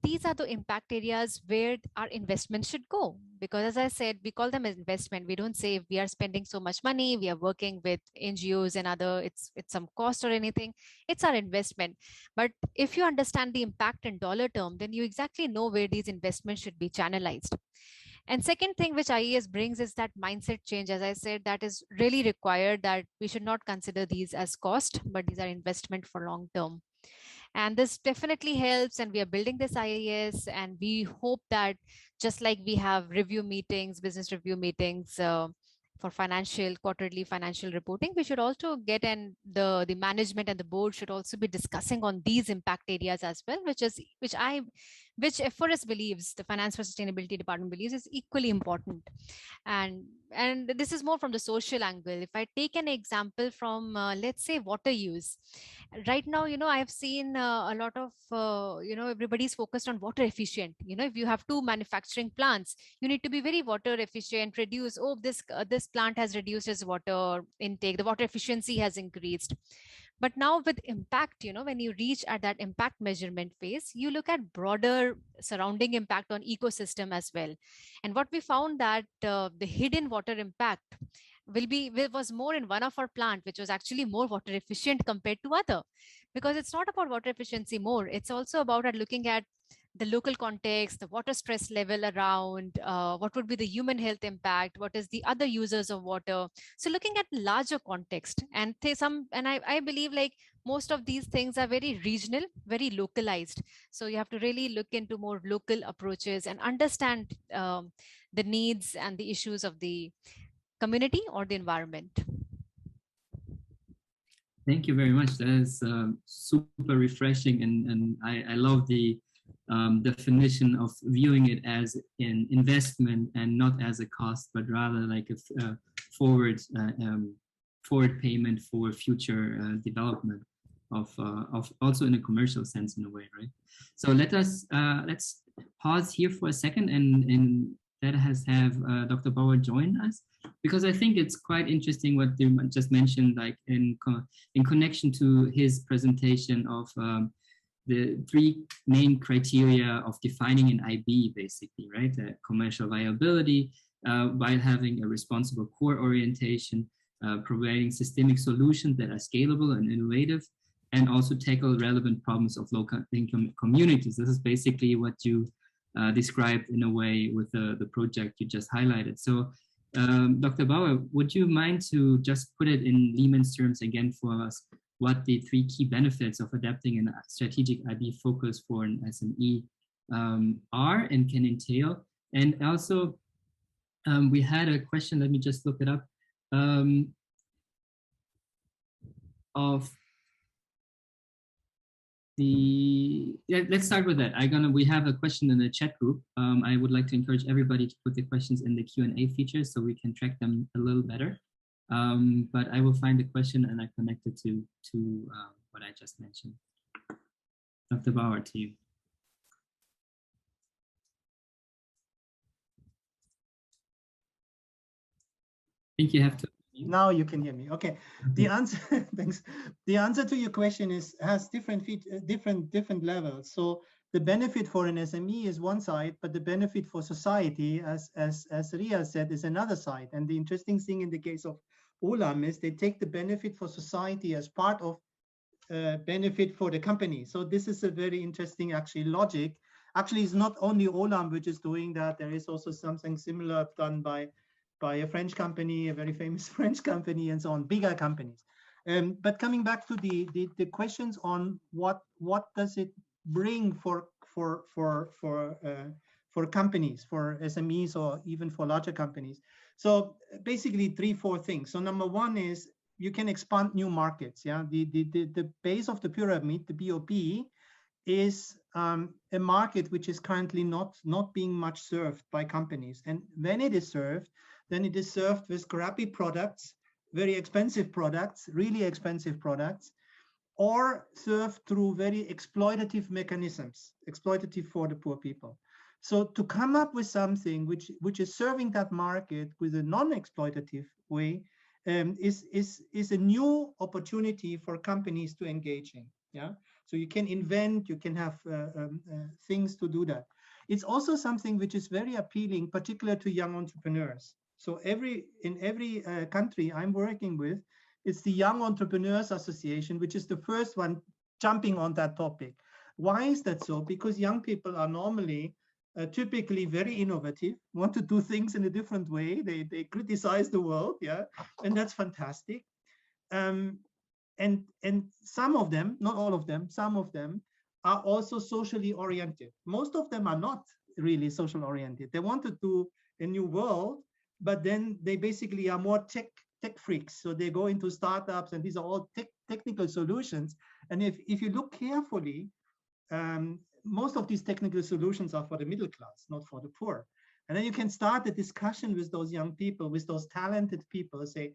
these are the impact areas where our investment should go. Because as I said, we call them investment. We don't say if we are spending so much money, we are working with NGOs and other, it's some cost or anything. It's our investment. But if you understand the impact in dollar term, then you exactly know where these investments should be channelized. And second thing which IAS brings is that mindset change. As I said, that is really required, that we should not consider these as cost, but these are investment for long term. And this definitely helps, and we are building this IAS, and we hope that just like we have review meetings, business review meetings for quarterly financial reporting, we should also get, and the management and the board should also be discussing on these impact areas as well, which FRS believes, the Finance for Sustainability Department believes, is equally important. And this is more from the social angle. If I take an example from, let's say, water use. Right now, I've seen a lot of, everybody's focused on water efficient. If you have 2 manufacturing plants, you need to be very water efficient, reduce, this plant has reduced its water intake, the water efficiency has increased. But now with impact, when you reach at that impact measurement phase, you look at broader surrounding impact on ecosystem as well. And what we found that the hidden water impact was more in one of our plant, which was actually more water efficient compared to other. Because it's not about water efficiency more, it's also about looking at the local context, the water stress level around, what would be the human health impact, what is the other users of water. So looking at larger context, and I believe like most of these things are very regional, very localized. So you have to really look into more local approaches and understand the needs and the issues of the community or the environment. Thank you very much. That is super refreshing, and I love the definition of viewing it as an investment and not as a cost, but rather like a forward payment for future development of also in a commercial sense in a way, right? So let's pause here for a second and let us have Dr. Bauer join us, because I think it's quite interesting what you just mentioned, like in connection to his presentation of the 3 main criteria of defining an IB, basically, right? Commercial viability, while having a responsible core orientation, providing systemic solutions that are scalable and innovative, and also tackle relevant problems of local income communities. This is basically what you described in a way with the project you just highlighted. So Dr. Bauer, would you mind to just put it in layman's terms again for us, what the 3 key benefits of adapting a strategic IB focus for an SME are and can entail? And also, we had a question, let me just look it up, of let's start with that. We have a question in the chat group. I would like to encourage everybody to put the questions in the Q&A feature so we can track them a little better. But I will find the question and I connect it to what I just mentioned. Dr. Bauer, to you. I think you have to. Now you can hear me. Okay. The answer, thanks. The answer to your question has different levels. So the benefit for an SME is one side, but the benefit for society, as Ria said, is another side. And the interesting thing in the case of Olam is they take the benefit for society as part of benefit for the company. So this is a very interesting logic. Actually, it's not only Olam which is doing that. There is also something similar done by a French company, a very famous French company, and so on, bigger companies. But coming back to the questions on what does it bring for companies, for SMEs, or even for larger companies. So basically 3-4 things. So number one is you can expand new markets. Yeah, the base of the pyramid, the BOP, is a market which is currently not being much served by companies. And when it is served, then it is served with crappy products, very expensive products, really expensive products, or served through very exploitative mechanisms, exploitative for the poor people. So to come up with something which is serving that market with a non-exploitative way is a new opportunity for companies to engage in. Yeah, so you can invent, you can have things to do that. It's also something which is very appealing, particularly to young entrepreneurs. So in every country I'm working with, it's the Young Entrepreneurs Association, which is the first one jumping on that topic. Why is that so? Because young people are normally typically very innovative, want to do things in a different way. They criticize the world, yeah, and that's fantastic. And some of them, not all of them, some of them are also socially oriented. Most of them are not really social oriented. They want to do a new world, but then they basically are more tech freaks. So they go into startups, and these are all technical solutions. And if you look carefully, most of these technical solutions are for the middle class, not for the poor. And then you can start a discussion with those young people, with those talented people, say,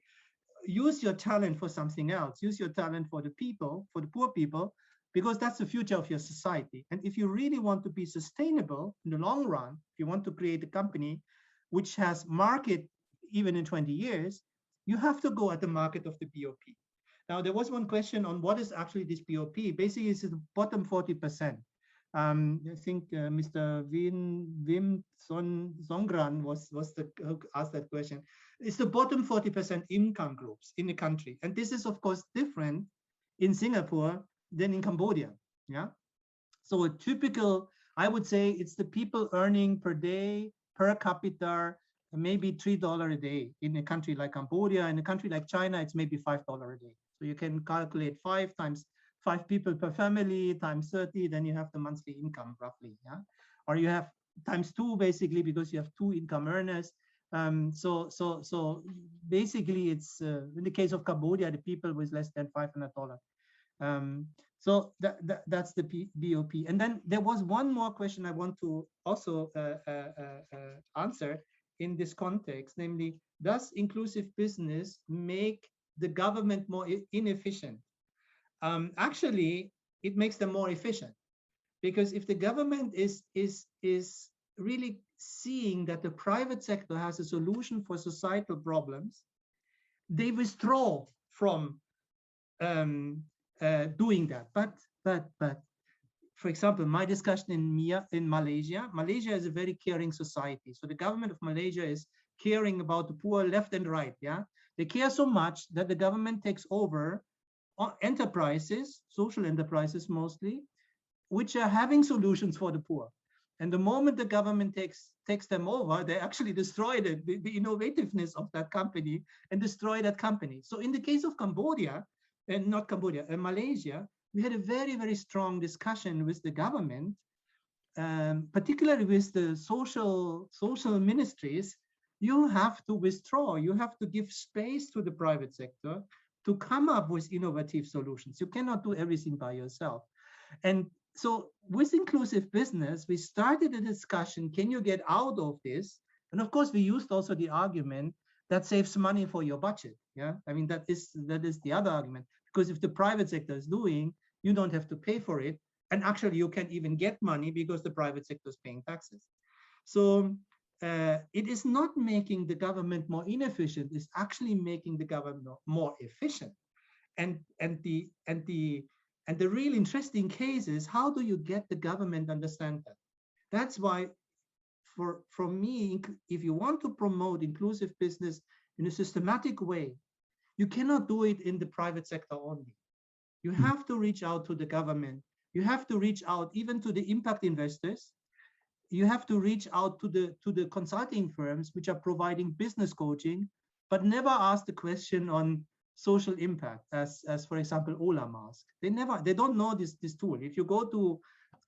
use your talent for something else. Use your talent for the people, for the poor people, because that's the future of your society. And if you really want to be sustainable in the long run, if you want to create a company which has market even in 20 years, you have to go at the market of the BOP. Now, there was one question on what is actually this BOP. Basically, it's the bottom 40%. I think Mr. Wim Songran asked that question. It's the bottom 40% income groups in the country. And this is, of course, different in Singapore than in Cambodia. Yeah. So a typical, I would say, it's the people earning per day, per capita, maybe $3 a day in a country like Cambodia. In a country like China, it's maybe $5 a day. So you can calculate 5 times 5 people per family times 30, then you have the monthly income roughly. Yeah, or you have times 2 basically, because you have 2 income earners. So basically, it's in the case of Cambodia, the people with less than $500. So that's the BOP. And then there was one more question I want to also answer in this context, namely, does inclusive business make the government more inefficient? Actually, it makes them more efficient, because if the government is really seeing that the private sector has a solution for societal problems, they withdraw from doing that. But for example, my discussion in Malaysia is a very caring society. So the government of Malaysia is caring about the poor left and right. Yeah, they care so much that the government takes over enterprises, social enterprises mostly, which are having solutions for the poor. And the moment the government takes them over, they actually destroy the innovativeness of that company and destroy that company. So in the case of Cambodia, and not Cambodia, Malaysia, we had a very, very strong discussion with the government, particularly with the social ministries. You have to withdraw, you have to give space to the private sector to come up with innovative solutions. You cannot do everything by yourself. And so with inclusive business, we started a discussion, can you get out of this? And of course, we used also the argument that saves money for your budget. Yeah, I mean, that is the other argument, because if the private sector is doing, you don't have to pay for it. And actually, you can even get money because the private sector is paying taxes. So it is not making the government more inefficient, it's actually making the government more efficient. And the real interesting case is, how do you get the government to understand that? That's why, for me, if you want to promote inclusive business in a systematic way, you cannot do it in the private sector only. You have to reach out to the government. You have to reach out even to the impact investors. You have to reach out to the consulting firms which are providing business coaching, but never ask the question on social impact, as for example Olam asked. They don't know this tool. If you go to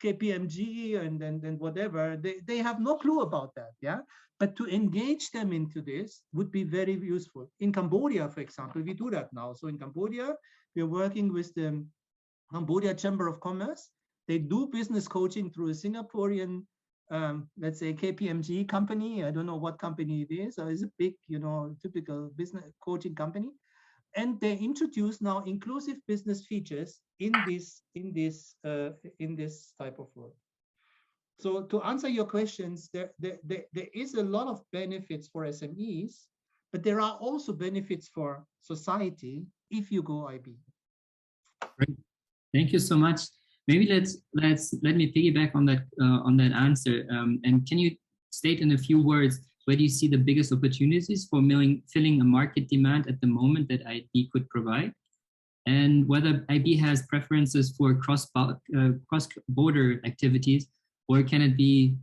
KPMG and then whatever, they have no clue about that. Yeah, but to engage them into this would be very useful. In Cambodia, for example, we do that now. So in Cambodia, we're working with the Cambodia Chamber of Commerce. They do business coaching through a Singaporean, let's say KPMG company. I don't know what company it is. So it's a big, typical business coaching company. And they introduce now inclusive business features in this type of work. So to answer your questions, there is a lot of benefits for SMEs, but there are also benefits for society if you go IB. Great. Thank you so much. Maybe let me piggyback on that answer. And can you state in a few words, where do you see the biggest opportunities for filling a market demand at the moment that IB could provide? And whether IB has preferences for cross-border activities, or can it be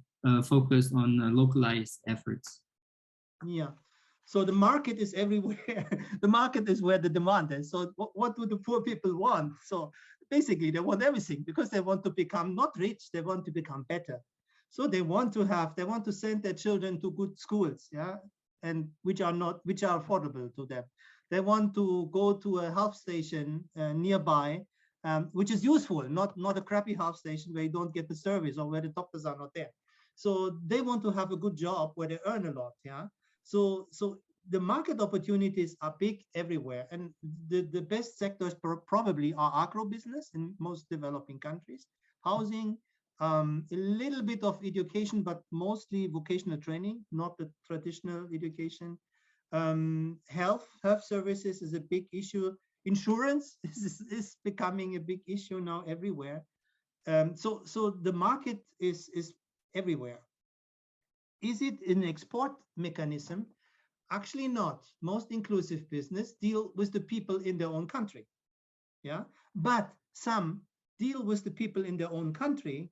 focused on localized efforts? Yeah, so the market is everywhere. The market is where the demand is. So what do the poor people want? So basically they want everything, because they want to become not rich, they want to become better. So they want to send their children to good schools, yeah, and which are affordable to them. They want to go to a health station nearby, which is useful, not a crappy health station where you don't get the service or where the doctors are not there. So they want to have a good job where they earn a lot, yeah. So the market opportunities are big everywhere, and the best sectors probably are agro-business in most developing countries, housing, a little bit of education, but mostly vocational training, not the traditional education. Health services is a big issue. Insurance is becoming a big issue now everywhere. So the market is everywhere. Is it an export mechanism? Actually not. Most inclusive business deal with the people in their own country. Yeah, but some deal with the people in their own country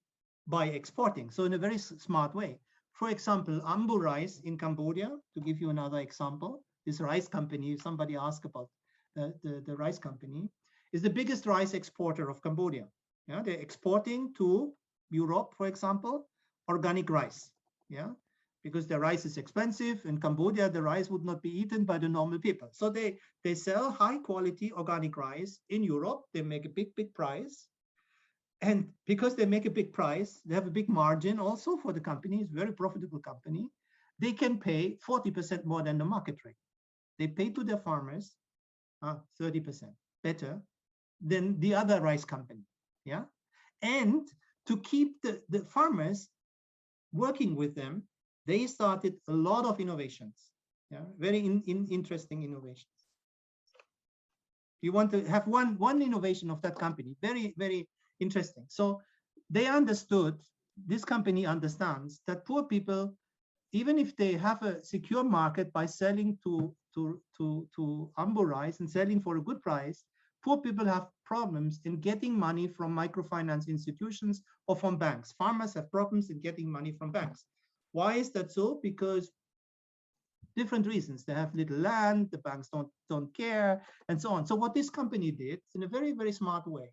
by exporting, so in a very smart way. For example, Ambu Rice in Cambodia, to give you another example, this rice company, somebody asked about the rice company, is the biggest rice exporter of Cambodia. Yeah, they're exporting to Europe, for example, organic rice. Yeah, because the rice is expensive. In Cambodia, the rice would not be eaten by the normal people. So they sell high quality organic rice in Europe. They make a big price. And because they make a big price, they have a big margin also for the company. It's a very profitable company. They can pay 40% more than the market rate. They pay to their farmers 30% better than the other rice company. Yeah, and to keep the farmers working with them, they started a lot of innovations. Yeah, very interesting innovations. You want to have one innovation of that company, very, very interesting. So they understood, this company understands that poor people, even if they have a secure market by selling to Ambu Rice and selling for a good price, poor people have problems in getting money from microfinance institutions or from banks. Farmers have problems in getting money from banks. Why is that so? Because different reasons. They have little land, the banks don't care, and so on. So what this company did in a very, very smart way,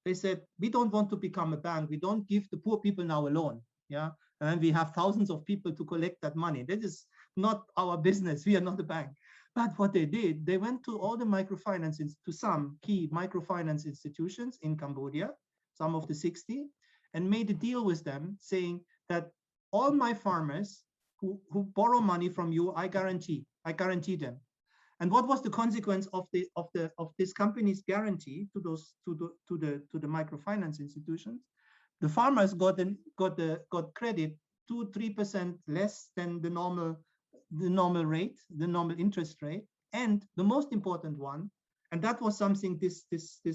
they said, we don't want to become a bank. We don't give the poor people now a loan. Yeah. And then we have thousands of people to collect that money. That is not our business. We are not a bank. But what they did, they went to all the microfinance, to some key microfinance institutions in Cambodia, some of the 60, and made a deal with them saying that all my farmers who borrow money from you, I guarantee them. And what was the consequence of this company's guarantee to the microfinance institutions? The farmers got credit 2-3% less than the normal rate, the normal interest rate, and the most important one, and that was something this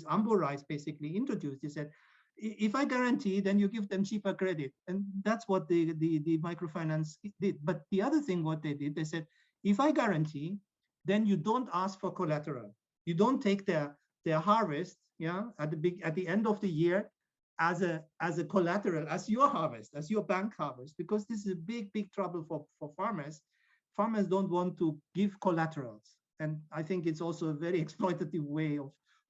Ambo basically introduced. He said, if I guarantee, then you give them cheaper credit, and that's what the microfinance did. But the other thing, what they did, they said, if I guarantee, then you don't ask for collateral. You don't take their harvest, yeah, at the end of the year as a collateral, as your harvest, as your bank harvest, because this is a big trouble for farmers. Farmers don't want to give collaterals, and I think it's also a very exploitative way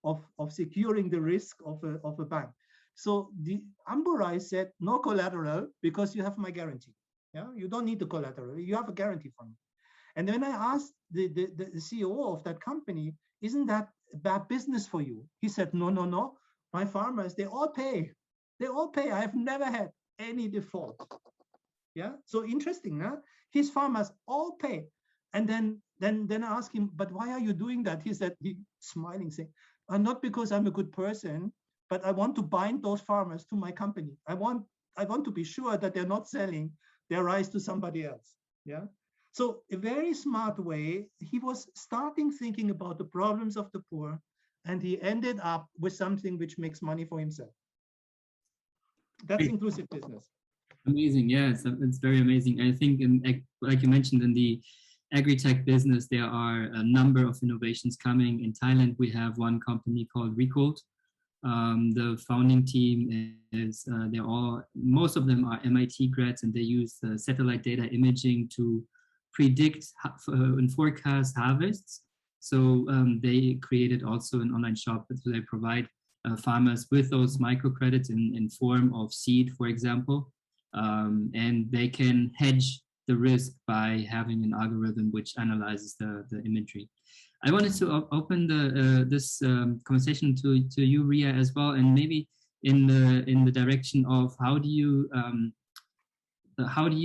of securing the risk of a bank. So the Ambo said, no collateral, because you have my guarantee. Yeah, you don't need the collateral. You have a guarantee from me. And then I asked the CEO of that company, isn't that a bad business for you? He said, no. My farmers, they all pay. They all pay. I've never had any default. Yeah, so interesting, huh? His farmers all pay. And then I asked him, but why are you doing that? He said, he smiling, saying, not because I'm a good person, but I want to bind those farmers to my company. I want to be sure that they're not selling their rice to somebody else. Yeah. So a very smart way, he was starting thinking about the problems of the poor, and he ended up with something which makes money for himself. That's inclusive business. Amazing. Yeah, it's very amazing. I think, like you mentioned, in the agri-tech business, there are a number of innovations coming. In Thailand, we have one company called Recalled. The founding team is, most of them are MIT grads, and they use satellite data imaging to predict and forecast harvests. So they created also an online shop that they provide farmers with those microcredits in form of seed, for example, and they can hedge the risk by having an algorithm which analyzes the imagery. I wanted to open this conversation to you, Ria, as well, and maybe in the direction of how do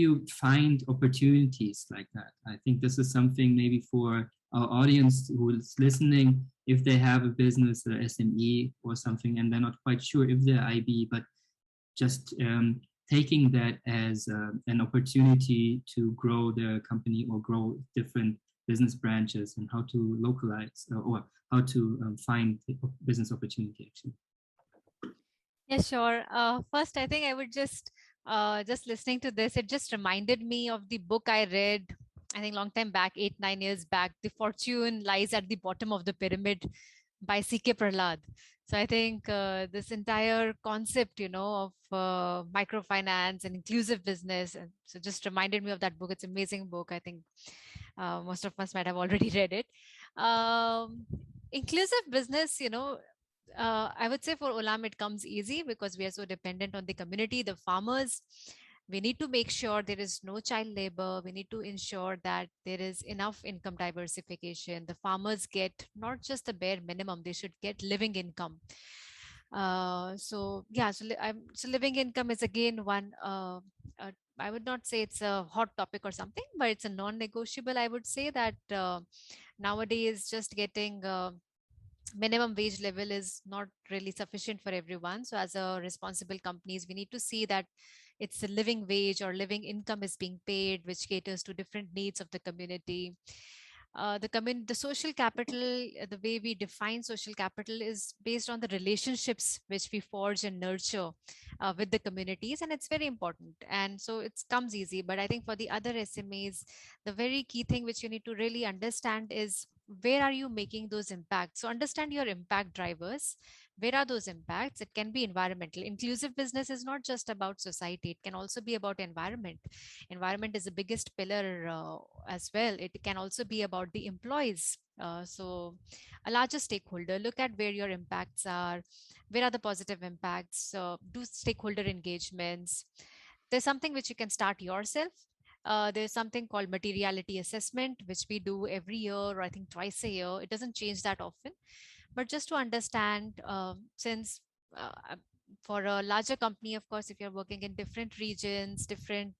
you find opportunities like that? I think this is something maybe for our audience who is listening, if they have a business, an SME or something, and they're not quite sure if they're IB, but just taking that as an opportunity to grow their company or grow different business branches, and how to localize or how to find business opportunity, actually. Yeah, sure. First, I think I would just listening to this, it just reminded me of the book I read, I think long time back, 8-9 years back, The Fortune Lies at the Bottom of the Pyramid by C.K. Prahlad. So I think this entire concept, of microfinance and inclusive business, and so just reminded me of that book. It's an amazing book. I think most of us might have already read it. Inclusive business, I would say for Olam, it comes easy because we are so dependent on the community, the farmers. We need to make sure there is no child labor. We need to ensure that there is enough income diversification. The farmers get not just the bare minimum, they should get living income. So living income is again one, I would not say it's a hot topic or something, but it's a non-negotiable. I would say that nowadays just getting minimum wage level is not really sufficient for everyone. So as a responsible companies, we need to see that it's a living wage or living income is being paid, which caters to different needs of the community. The social capital, the way we define social capital is based on the relationships which we forge and nurture with the communities, and it's very important. And so it comes easy. But I think for the other SMEs, the very key thing which you need to really understand is where are you making those impacts? So understand your impact drivers. Where are those impacts? It can be environmental. Inclusive business is not just about society. It can also be about environment. Environment is the biggest pillar as well. It can also be about the employees. So a larger stakeholder, look at where your impacts are. Where are the positive impacts? Do stakeholder engagements. There's something which you can start yourself. There's something called materiality assessment, which we do every year, or I think twice a year. It doesn't change that often, but just to understand, since for a larger company, of course, if you're working in different regions, different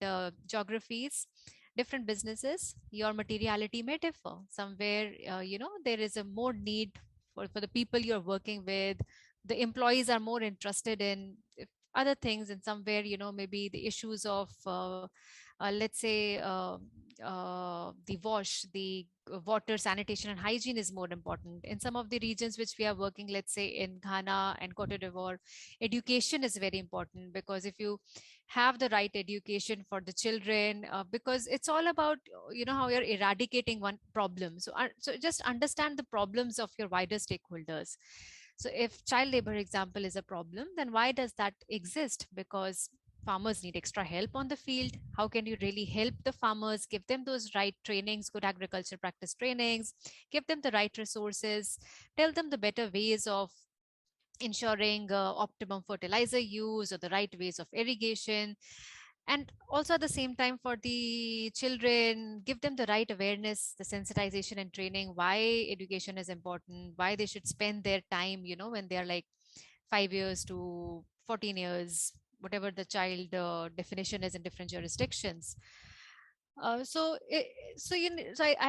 geographies, different businesses, your materiality may differ. Somewhere, there is a more need for the people you're working with. The employees are more interested in other things, and somewhere, maybe the issues of let's say the water, sanitation and hygiene is more important. In some of the regions which we are working, let's say in Ghana and Cote d'Ivoire, education is very important, because if you have the right education for the children, because it's all about how you're eradicating one problem. So just understand the problems of your wider stakeholders. So if child labor example is a problem, then why does that exist? Because farmers need extra help on the field. How can you really help the farmers? Give them those right trainings, good agriculture practice trainings, give them the right resources, tell them the better ways of ensuring optimum fertilizer use or the right ways of irrigation. And also at the same time, for the children, give them the right awareness, the sensitization and training, why education is important, why they should spend their time, when they're like 5 years to 14 years, whatever the child definition is in different jurisdictions. I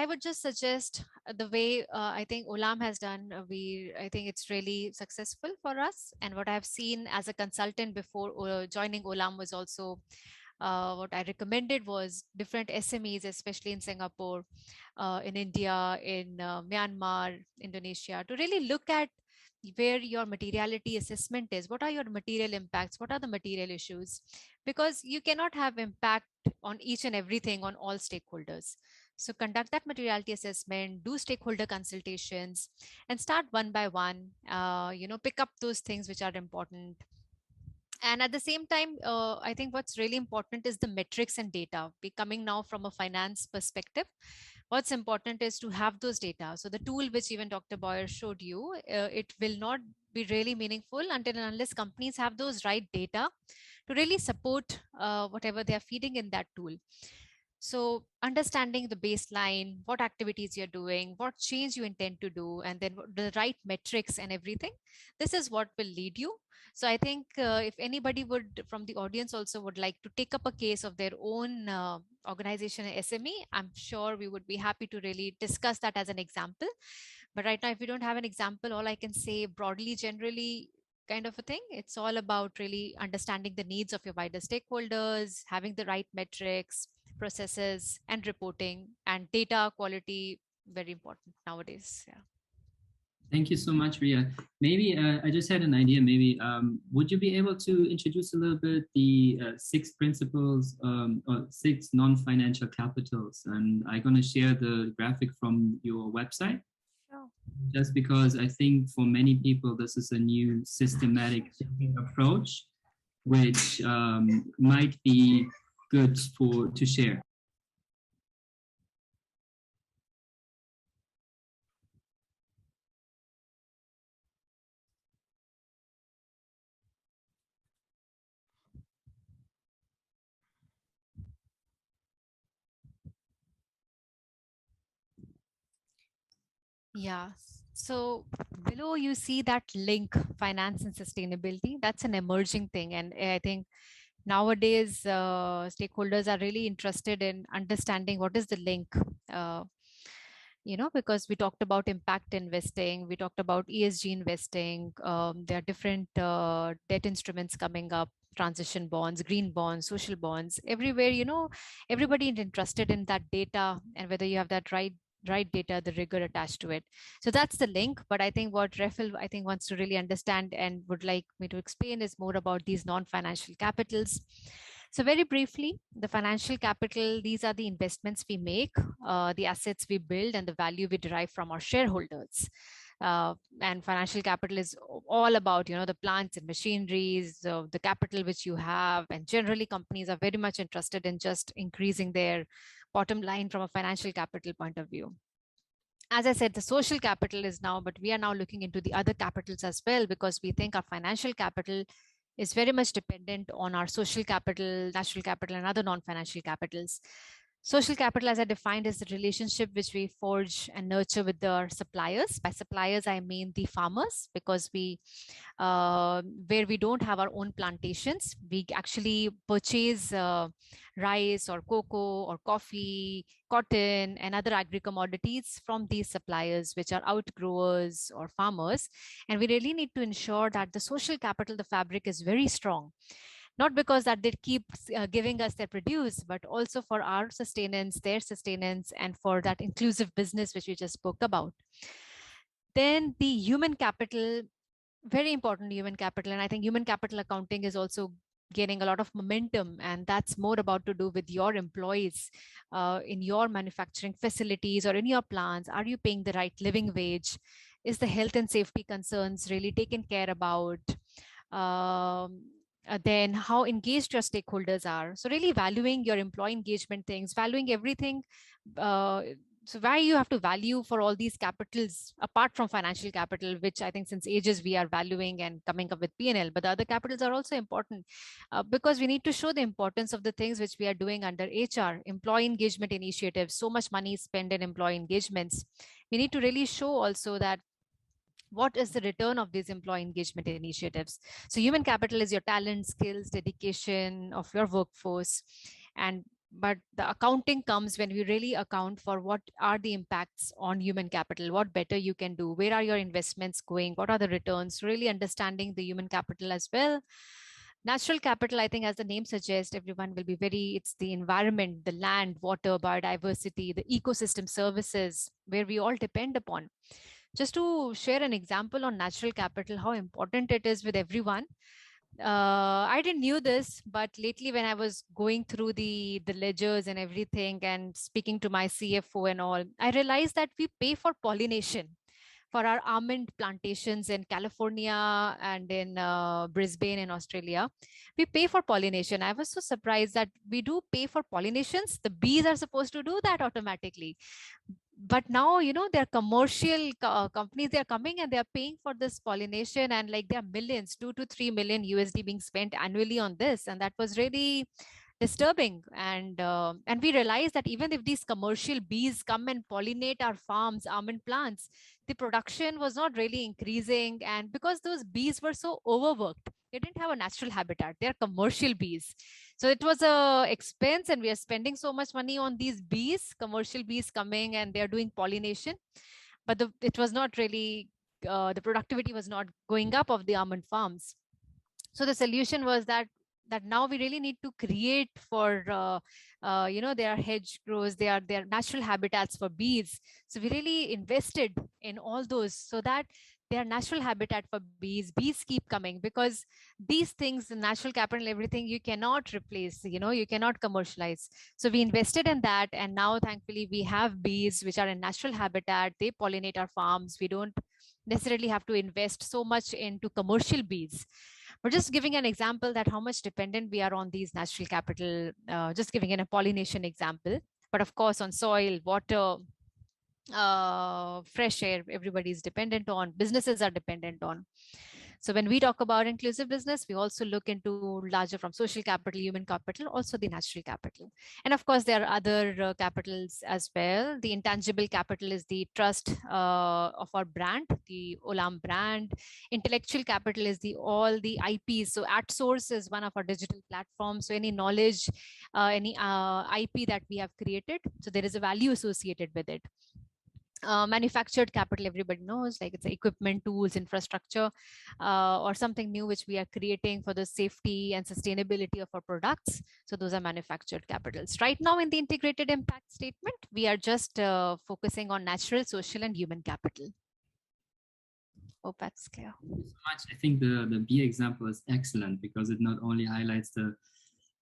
would just suggest the way I think Olam has done. I think it's really successful for us. And what I've seen as a consultant before joining Olam was also what I recommended was different SMEs, especially in Singapore, in India, in Myanmar, Indonesia, to really look at where your materiality assessment is. What are your material impacts? What are the material issues? Because you cannot have impact on each and everything on all stakeholders. So conduct that materiality assessment, do stakeholder consultations, and start one by one, pick up those things which are important. And at the same time, I think what's really important is the metrics and data. Be coming now from a finance perspective, what's important is to have those data. So the tool which even Dr. Bauer showed you, it will not be really meaningful until and unless companies have those right data to really support whatever they are feeding in that tool. So understanding the baseline, what activities you're doing, what change you intend to do, and then the right metrics and everything, this is what will lead you. So I think if anybody would from the audience also would like to take up a case of their own organization SME, I'm sure we would be happy to really discuss that as an example. But right now, if you don't have an example, all I can say broadly, generally, kind of a thing, it's all about really understanding the needs of your wider stakeholders, having the right metrics, processes, and reporting, and data quality, very important nowadays. Yeah. Thank you so much, Ria. Maybe I just had an idea. Maybe would you be able to introduce a little bit the 6 principles or 6 non-financial capitals? And I'm going to share the graphic from your website. Sure. Just because I think for many people, this is a new systematic thinking approach, which might be good to share. Yeah. So below you see that link, finance and sustainability. That's an emerging thing. And I think nowadays stakeholders are really interested in understanding what is the link. Because we talked about impact investing, we talked about ESG investing. There are different debt instruments coming up, transition bonds, green bonds, social bonds, everywhere, everybody is interested in that data and whether you have that right data, the rigor attached to it. So that's the link. But I think what Rafael, I think, wants to really understand and would like me to explain is more about these non-financial capitals. So very briefly, the financial capital, these are the investments we make, the assets we build, and the value we derive from our shareholders. And financial capital is all about, the plants and machineries, the capital which you have. And generally, companies are very much interested in just increasing their bottom line from a financial capital point of view. As I said, the social capital is now, but we are now looking into the other capitals as well, because we think our financial capital is very much dependent on our social capital, natural capital, and other non-financial capitals. Social capital, as I defined, is the relationship which we forge and nurture with our suppliers. By suppliers, I mean the farmers, because where we don't have our own plantations, we actually purchase rice or cocoa or coffee, cotton, and other agri-commodities from these suppliers, which are outgrowers or farmers. And we really need to ensure that the social capital, the fabric, is very strong. Not because that they keep giving us their produce, but also for our sustenance, their sustenance, and for that inclusive business which we just spoke about. Then the human capital, very important human capital. And I think human capital accounting is also gaining a lot of momentum, and that's more about to do with your employees in your manufacturing facilities or in your plants. Are you paying the right living wage? Is the health and safety concerns really taken care about? Then how engaged your stakeholders are. So really valuing your employee engagement things, valuing everything. So why you have to value for all these capitals apart from financial capital, which I think since ages we are valuing and coming up with P&L, but the other capitals are also important because we need to show the importance of the things which we are doing under HR, employee engagement initiatives. So much money is spent in employee engagements. We need to really show also that what is the return of these employee engagement initiatives. So human capital is your talent, skills, dedication of your workforce. But the accounting comes when we really account for what are the impacts on human capital, what better you can do, where are your investments going, what are the returns, really understanding the human capital as well. Natural capital, I think, as the name suggests, everyone will be it's the environment, the land, water, biodiversity, the ecosystem services where we all depend upon. Just to share an example on natural capital, how important it is with everyone. I didn't knew this, but lately when I was going through the ledgers and everything and speaking to my CFO and all, I realized that we pay for pollination for our almond plantations in California and in Brisbane in Australia. We pay for pollination. I was so surprised that we do pay for pollinations. The bees are supposed to do that automatically. But now, they're commercial companies, they're coming and they're paying for this pollination, and like there are millions, 2 to 3 million USD being spent annually on this. And that was really disturbing. And we realized that even if these commercial bees come and pollinate our farms, almond plants, the production was not really increasing. And because those bees were so overworked, they didn't have a natural habitat. They're commercial bees. So it was a expense, and we are spending so much money on these bees, commercial bees coming and they're doing pollination. But it was not really, the productivity was not going up of the almond farms. So the solution was that now we really need to create for, there are hedge grows, they are natural habitats for bees. So we really invested in all those so that they are natural habitat for bees. Bees keep coming because these things, the natural capital, everything, you cannot replace, you cannot commercialize. So we invested in that. And now thankfully we have bees which are in natural habitat. They pollinate our farms. We don't necessarily have to invest so much into commercial bees. We're just giving an example that how much dependent we are on these natural capital, just giving in a pollination example. But of course, on soil, water, fresh air, everybody is dependent on, businesses are dependent on. So when we talk about inclusive business, we also look into larger from social capital, human capital, also the natural capital. And of course, there are other capitals as well. The intangible capital is the trust of our brand, the Olam brand. Intellectual capital is all the IPs. So @Source is one of our digital platforms. So any knowledge, any IP that we have created, so there is a value associated with it. Manufactured capital, everybody knows, like it's equipment, tools, infrastructure, or something new which we are creating for the safety and sustainability of our products. So those are manufactured capitals. Right now in the integrated impact statement, we are just focusing on natural, social, and human capital. Hope that's clear. Thank you so much. I think the bee example is excellent because it not only highlights the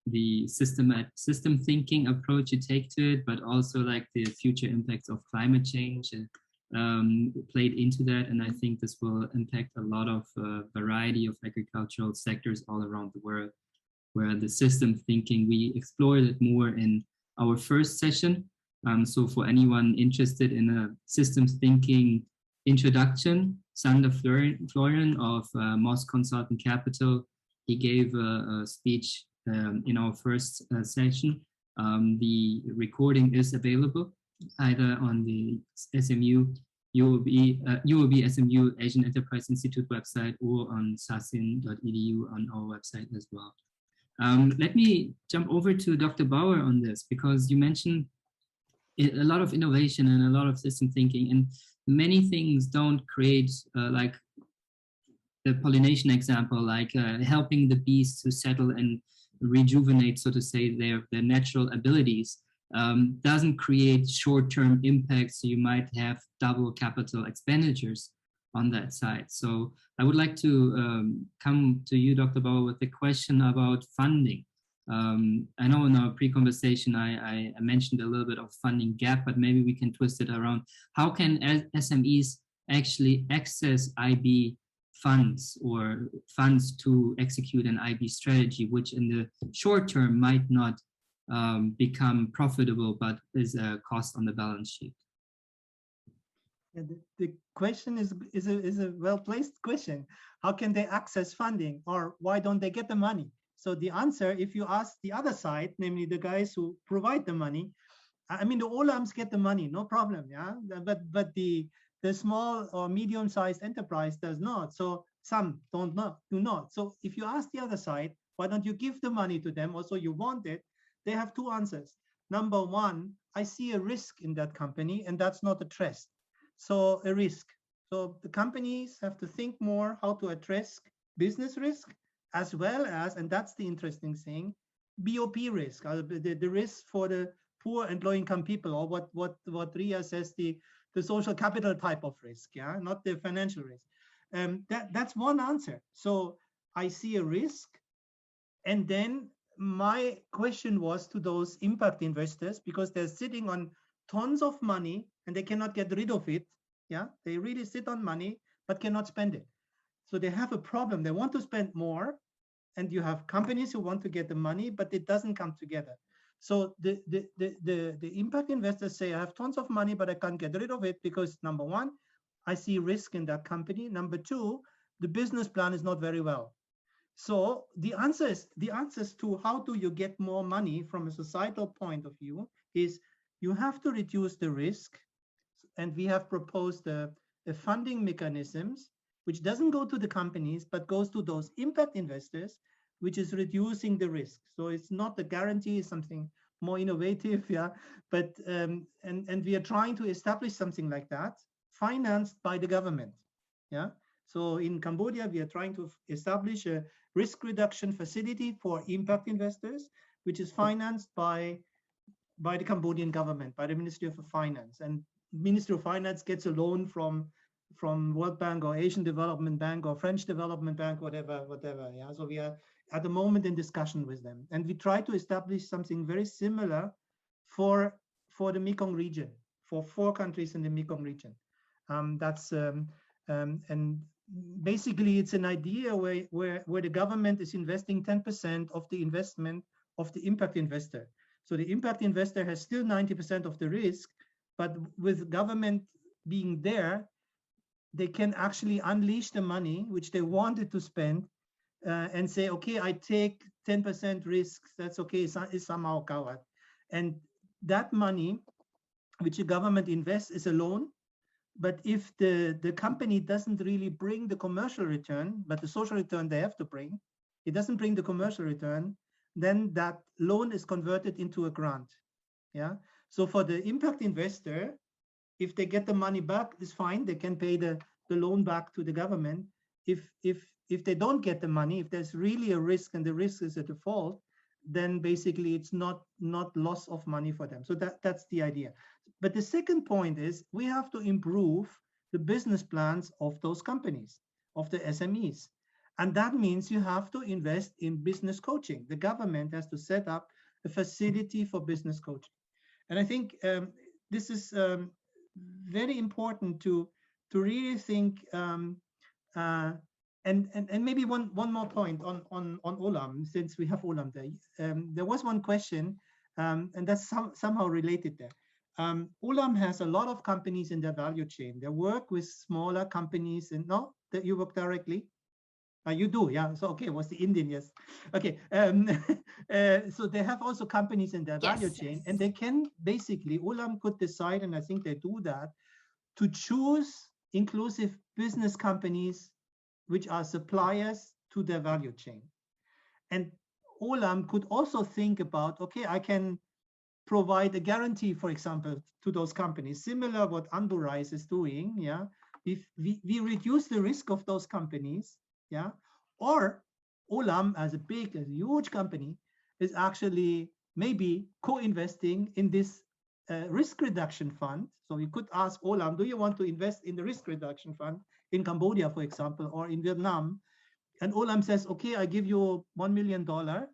the system thinking approach you take to it, but also like the future impacts of climate change played into that. And I think this will impact a lot of variety of agricultural sectors all around the world, where the system thinking, we explored it more in our first session. So for anyone interested in a systems thinking introduction, Sander Florian of Moss Consultant Capital, he gave a speech in our first session. The recording is available either on the SMU UOB SMU Asian Enterprise Institute website or on sasin.edu on our website as well. Let me jump over to Dr. Bauer on this, because you mentioned a lot of innovation and a lot of system thinking, and many things don't create like the pollination example, like helping the bees to settle and rejuvenate, so to say, their natural abilities, doesn't create short-term impacts. So you might have double capital expenditures on that side. So I would like to come to you, Dr. Bauer, with the question about funding. I know in our pre-conversation I mentioned a little bit of funding gap, but maybe we can twist it around. How can SMEs actually access IB funds or funds to execute an IB strategy, which in the short term might not become profitable, but is a cost on the balance sheet? Yeah, the question is a well-placed question. How can they access funding, or why don't they get the money? So the answer, if you ask the other side, namely the guys who provide the money, I mean, the Olams get the money, no problem, yeah. But the small or medium-sized enterprise does not. So some do not. So if you ask the other side, why don't you give the money to them? Also, you want it. They have two answers. Number one, I see a risk in that company, and that's not a trust. So a risk. So the companies have to think more how to address business risk, as well as, and that's the interesting thing, BOP risk, the risk for the poor and low-income people, or what Ria says, the social capital type of risk, yeah, not the financial risk. That's one answer. So I see a risk, and then my question was to those impact investors, because they're sitting on tons of money and they cannot get rid of it. Yeah, they really sit on money but cannot spend it. So they have a problem. They want to spend more, and you have companies who want to get the money, but it doesn't come together. So the impact investors say, I have tons of money, but I can't get rid of it because, number one, I see risk in that company. Number two, the business plan is not very well. So the answers to how do you get more money from a societal point of view is you have to reduce the risk. And we have proposed a funding mechanisms which doesn't go to the companies, but goes to those impact investors, which is reducing the risk. So it's not a guarantee, it's something more innovative, yeah. But and we are trying to establish something like that, financed by the government, yeah. So in Cambodia, we are trying to establish a risk reduction facility for impact investors, which is financed by the Cambodian government, by the Ministry of Finance. And Ministry of Finance gets a loan from World Bank or Asian Development Bank or French Development Bank, whatever. Yeah. So we are at the moment in discussion with them, and we try to establish something very similar for the Mekong region, for 4 countries in the Mekong region. And basically it's an idea where the government is investing 10% of the investment of the impact investor. So the impact investor has still 90% of the risk, but with government being there, they can actually unleash the money which they wanted to spend and say, okay, I take 10% risks, that's okay, is somehow covered. And that money which the government invests is a loan, but if the company doesn't really bring the commercial return, but the social return they have to bring, it doesn't bring the commercial return, then that loan is converted into a grant. Yeah. So for the impact investor, if they get the money back, it's fine. They can pay the loan back to the government. If they don't get the money, if there's really a risk and the risk is a default, then basically it's not loss of money for them. So that's the idea. But the second point is we have to improve the business plans of those companies, of the SMEs. And that means you have to invest in business coaching. The government has to set up a facility for business coaching. And I think this is very important to really think. And maybe one more point on Olam, since we have Olam there. There was one question, and that's somehow related there. Olam has a lot of companies in their value chain. They work with smaller companies, and no, that you work directly. You do, yeah. So okay, was the Indian, yes. Okay, so they have also companies in their value chain, and they can basically, Olam could decide, and I think they do that, to choose inclusive business companies which are suppliers to their value chain. And Olam could also think about, okay, I can provide a guarantee, for example, to those companies, similar what Andurrais is doing, yeah. If we reduce the risk of those companies, yeah, or Olam as a huge company is actually maybe co-investing in this risk reduction fund. So you could ask Olam, do you want to invest in the risk reduction fund in Cambodia, for example, or in Vietnam? And Olam says, okay, I give you $1 million,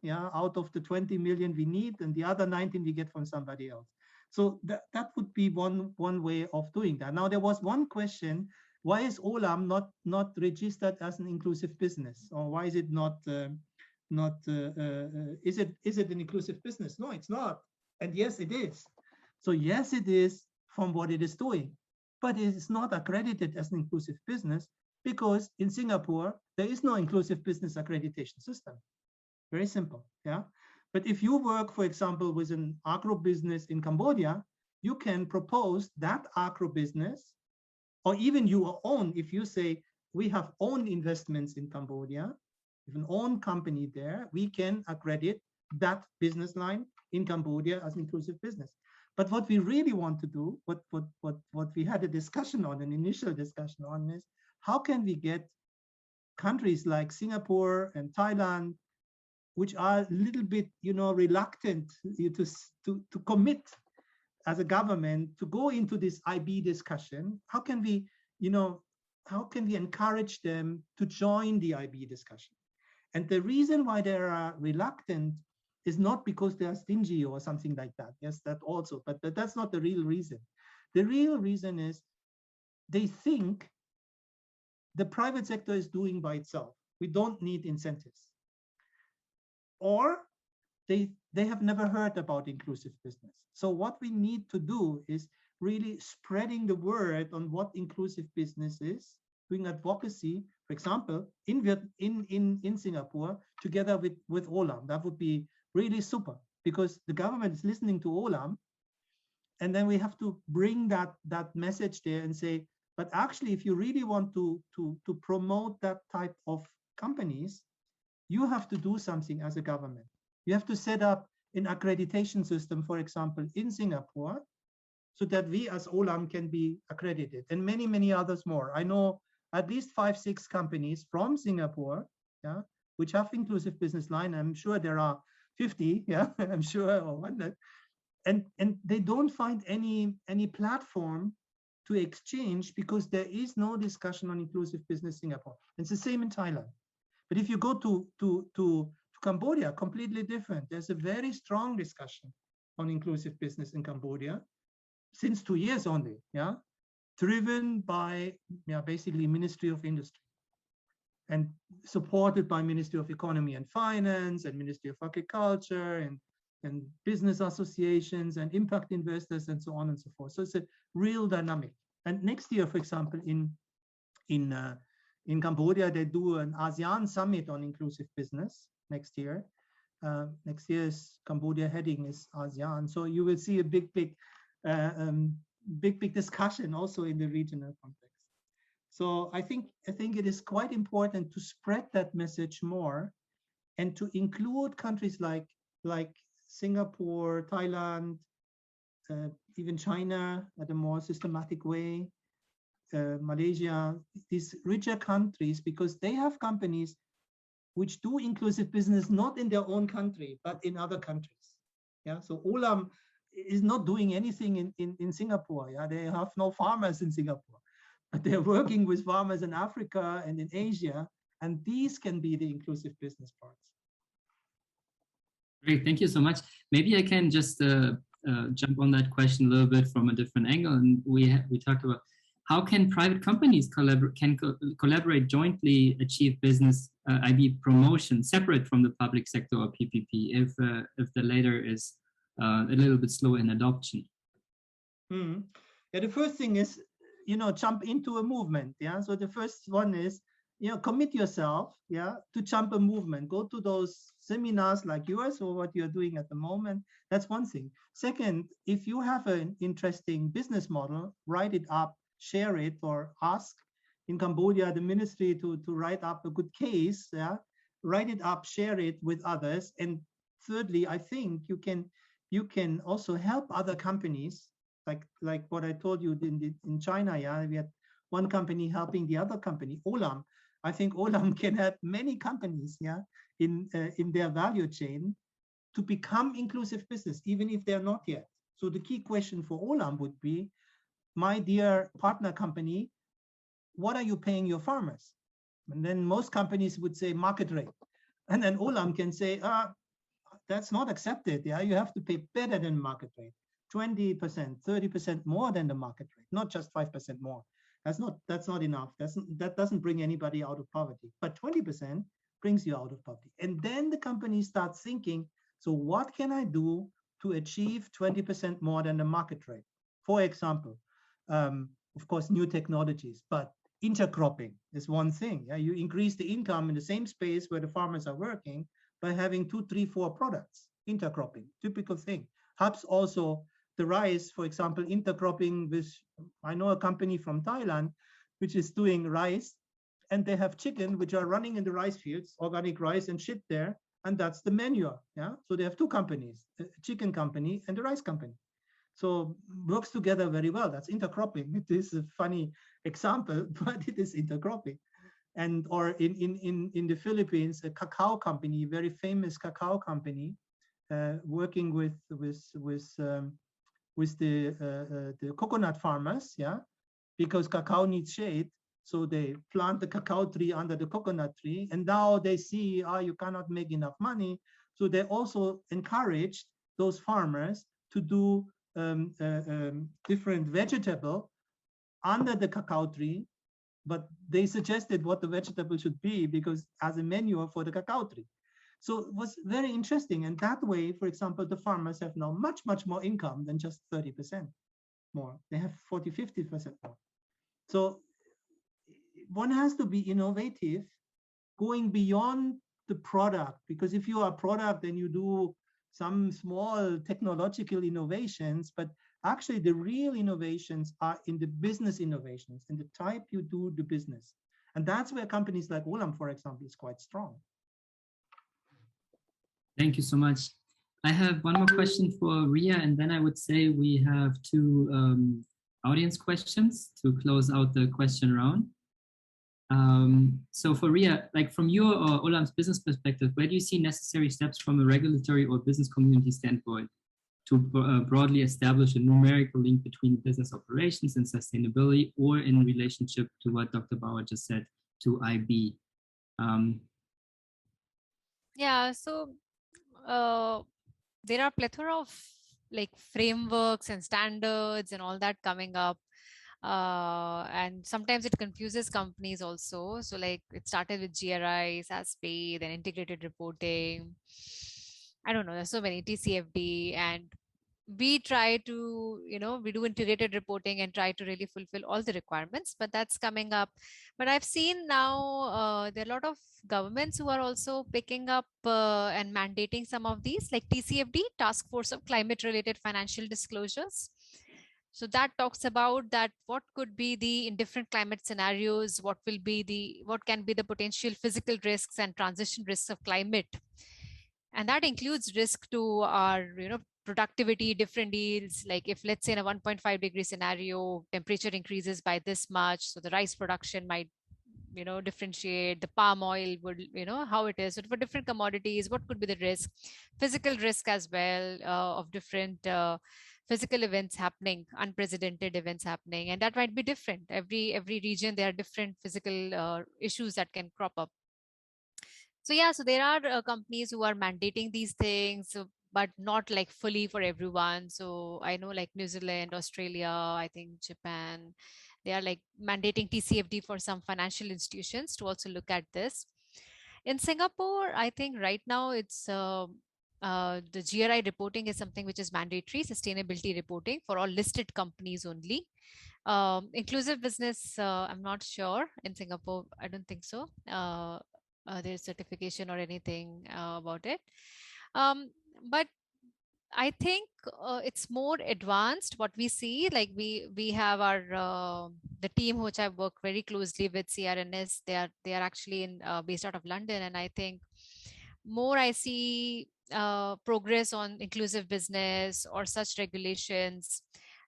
yeah, out of the 20 million we need, and the other 19 we get from somebody else. So that would be one way of doing that. Now, there was one question: why is Olam not registered as an inclusive business, or why is it not? Is it an inclusive business? No, it's not. And yes, it is. So yes, it is from what it is doing, but it is not accredited as an inclusive business because in Singapore there is no inclusive business accreditation system. Very simple, yeah. But if you work, for example, with an agro business in Cambodia, you can propose that agro business, or even your own. If you say we have own investments in Cambodia, if an own company there, we can accredit that business line in Cambodia as an inclusive business. But what we really want to do, what we had a discussion on, an initial discussion on, is how can we get countries like Singapore and Thailand, which are a little bit, reluctant to commit as a government to go into this IB discussion. How can we encourage them to join the IB discussion? And the reason why they are reluctant is not because they are stingy or something like that. Yes, that also, but that's not the real reason. The real reason is they think the private sector is doing by itself. We don't need incentives. Or they have never heard about inclusive business. So what we need to do is really spreading the word on what inclusive business is, doing advocacy, for example, in Singapore, together with Olam. That would be really super, because the government is listening to Olam, and then we have to bring that message there and say, but actually, if you really want to promote that type of companies, you have to do something as a government. You have to set up an accreditation system, for example, in Singapore, so that we as Olam can be accredited, and many, many others more. I know at least 5-6 companies from Singapore, yeah, which have inclusive business line. I'm sure there are 50, yeah, I'm sure, or 100, and they don't find any platform to exchange because there is no discussion on inclusive business Singapore. It's the same in Thailand. But if you go to Cambodia, completely different. There's a very strong discussion on inclusive business in Cambodia since 2 years only, yeah, driven by basically Ministry of Industry and supported by Ministry of Economy and Finance and Ministry of Agriculture and business associations and impact investors and so on and so forth. So it's a real dynamic. And next year, for example, in Cambodia, they do an ASEAN summit on inclusive business next year. Next year's Cambodia heading is ASEAN. So you will see a big discussion also in the regional context. So I think it is quite important to spread that message more and to include countries like Singapore, Thailand, even China at a more systematic way, Malaysia, these richer countries, because they have companies which do inclusive business not in their own country, but in other countries. Yeah, so Olam is not doing anything in Singapore. Yeah, they have no farmers in Singapore, but they're working with farmers in Africa and in Asia, And these can be the inclusive business parts. Great, thank you so much. Maybe I can just jump on that question a little bit from a different angle. And we talked about how can private companies collaborate jointly, achieve business IB promotion separate from the public sector or PPP if the latter is a little bit slow in adoption. Yeah, the first thing is, jump into a movement. Yeah, so the first one is, commit yourself, to jump a movement. Go to those seminars like yours or what you're doing at the moment. That's one thing. Second, if you have an interesting business model, write it up, share it, or ask in Cambodia the ministry to write up a good case. Write it up, share it with others. And thirdly, I think you can also help other companies, like what I told you in China. We had one company helping the other company, Olam. I think Olam can help many companies, in their value chain to become inclusive business, even if they're not yet. So the key question for Olam would be, my dear partner company, what are you paying your farmers? And then most companies would say market rate. And then Olam can say, that's not accepted. You have to pay better than market rate, 20%, 30% more than the market rate, not just 5% more. That's not enough. That doesn't bring anybody out of poverty, but 20% brings you out of poverty. And then the company starts thinking, so what can I do to achieve 20% more than the market rate? For example, of course, new technologies, but intercropping is one thing. You increase the income in the same space where the farmers are working by having 2, 3, 4 products. Intercropping, typical thing. Helps also the rice, for example, intercropping with, I know a company from Thailand, which is doing rice, and they have chicken, which are running in the rice fields, organic rice, and shit there, and that's the manure. So they have 2 companies, a chicken company and a rice company. So works together very well. That's intercropping. It is a funny example, but it is intercropping. And or in the Philippines, a cacao company, very famous cacao company, working with the coconut farmers, because cacao needs shade. So they plant the cacao tree under the coconut tree, and now they see, you cannot make enough money. So they also encouraged those farmers to do different vegetable under the cacao tree, but they suggested what the vegetable should be because as a manure for the cacao tree. So it was very interesting. And that way, for example, the farmers have now much, much more income than just 30% more. They have 40, 50% more. So one has to be innovative, going beyond the product, because if you are a product, then you do some small technological innovations, but actually the real innovations are in the business innovations, in the type you do the business. And that's where companies like Olam, for example, is quite strong. Thank you so much. I have one more question for Ria, and then I would say we have 2 audience questions to close out the question round. So for Ria, like from your or Olam's business perspective, where do you see necessary steps from a regulatory or business community standpoint to broadly establish a numerical link between business operations and sustainability, or in relationship to what Dr. Bauer just said, to IB? Yeah, so there are plethora of like frameworks and standards and all that coming up. And sometimes it confuses companies also. So like it started with GRI, SASP, then integrated reporting. I don't know, there's so many, TCFD, and we try to, we do integrated reporting and try to really fulfill all the requirements, but that's coming up. But I've seen now there are a lot of governments who are also picking up and mandating some of these, like TCFD, Task Force of Climate Related Financial Disclosures. So that talks about that what could be in different climate scenarios, what can be the potential physical risks and transition risks of climate. And that includes risk to our, productivity, different deals. Like if, let's say in a 1.5 degree scenario, temperature increases by this much, so the rice production might, differentiate. The palm oil would, how it is. So for different commodities, what could be the risk? Physical risk as well of different physical events happening, unprecedented events happening, and that might be different. Every region, there are different physical issues that can crop up. So yeah, so there are companies who are mandating these things, but not like fully for everyone. So I know like New Zealand, Australia, I think Japan, they are like mandating TCFD for some financial institutions to also look at this. In Singapore, I think right now it's the GRI reporting is something which is mandatory, sustainability reporting for all listed companies only. Inclusive business, I'm not sure. In Singapore, I don't think so. There's certification or anything about it. But I think it's more advanced. What we see, like we have our the team which I work very closely with, CRNS. They are actually based out of London, and I think more I see progress on inclusive business or such regulations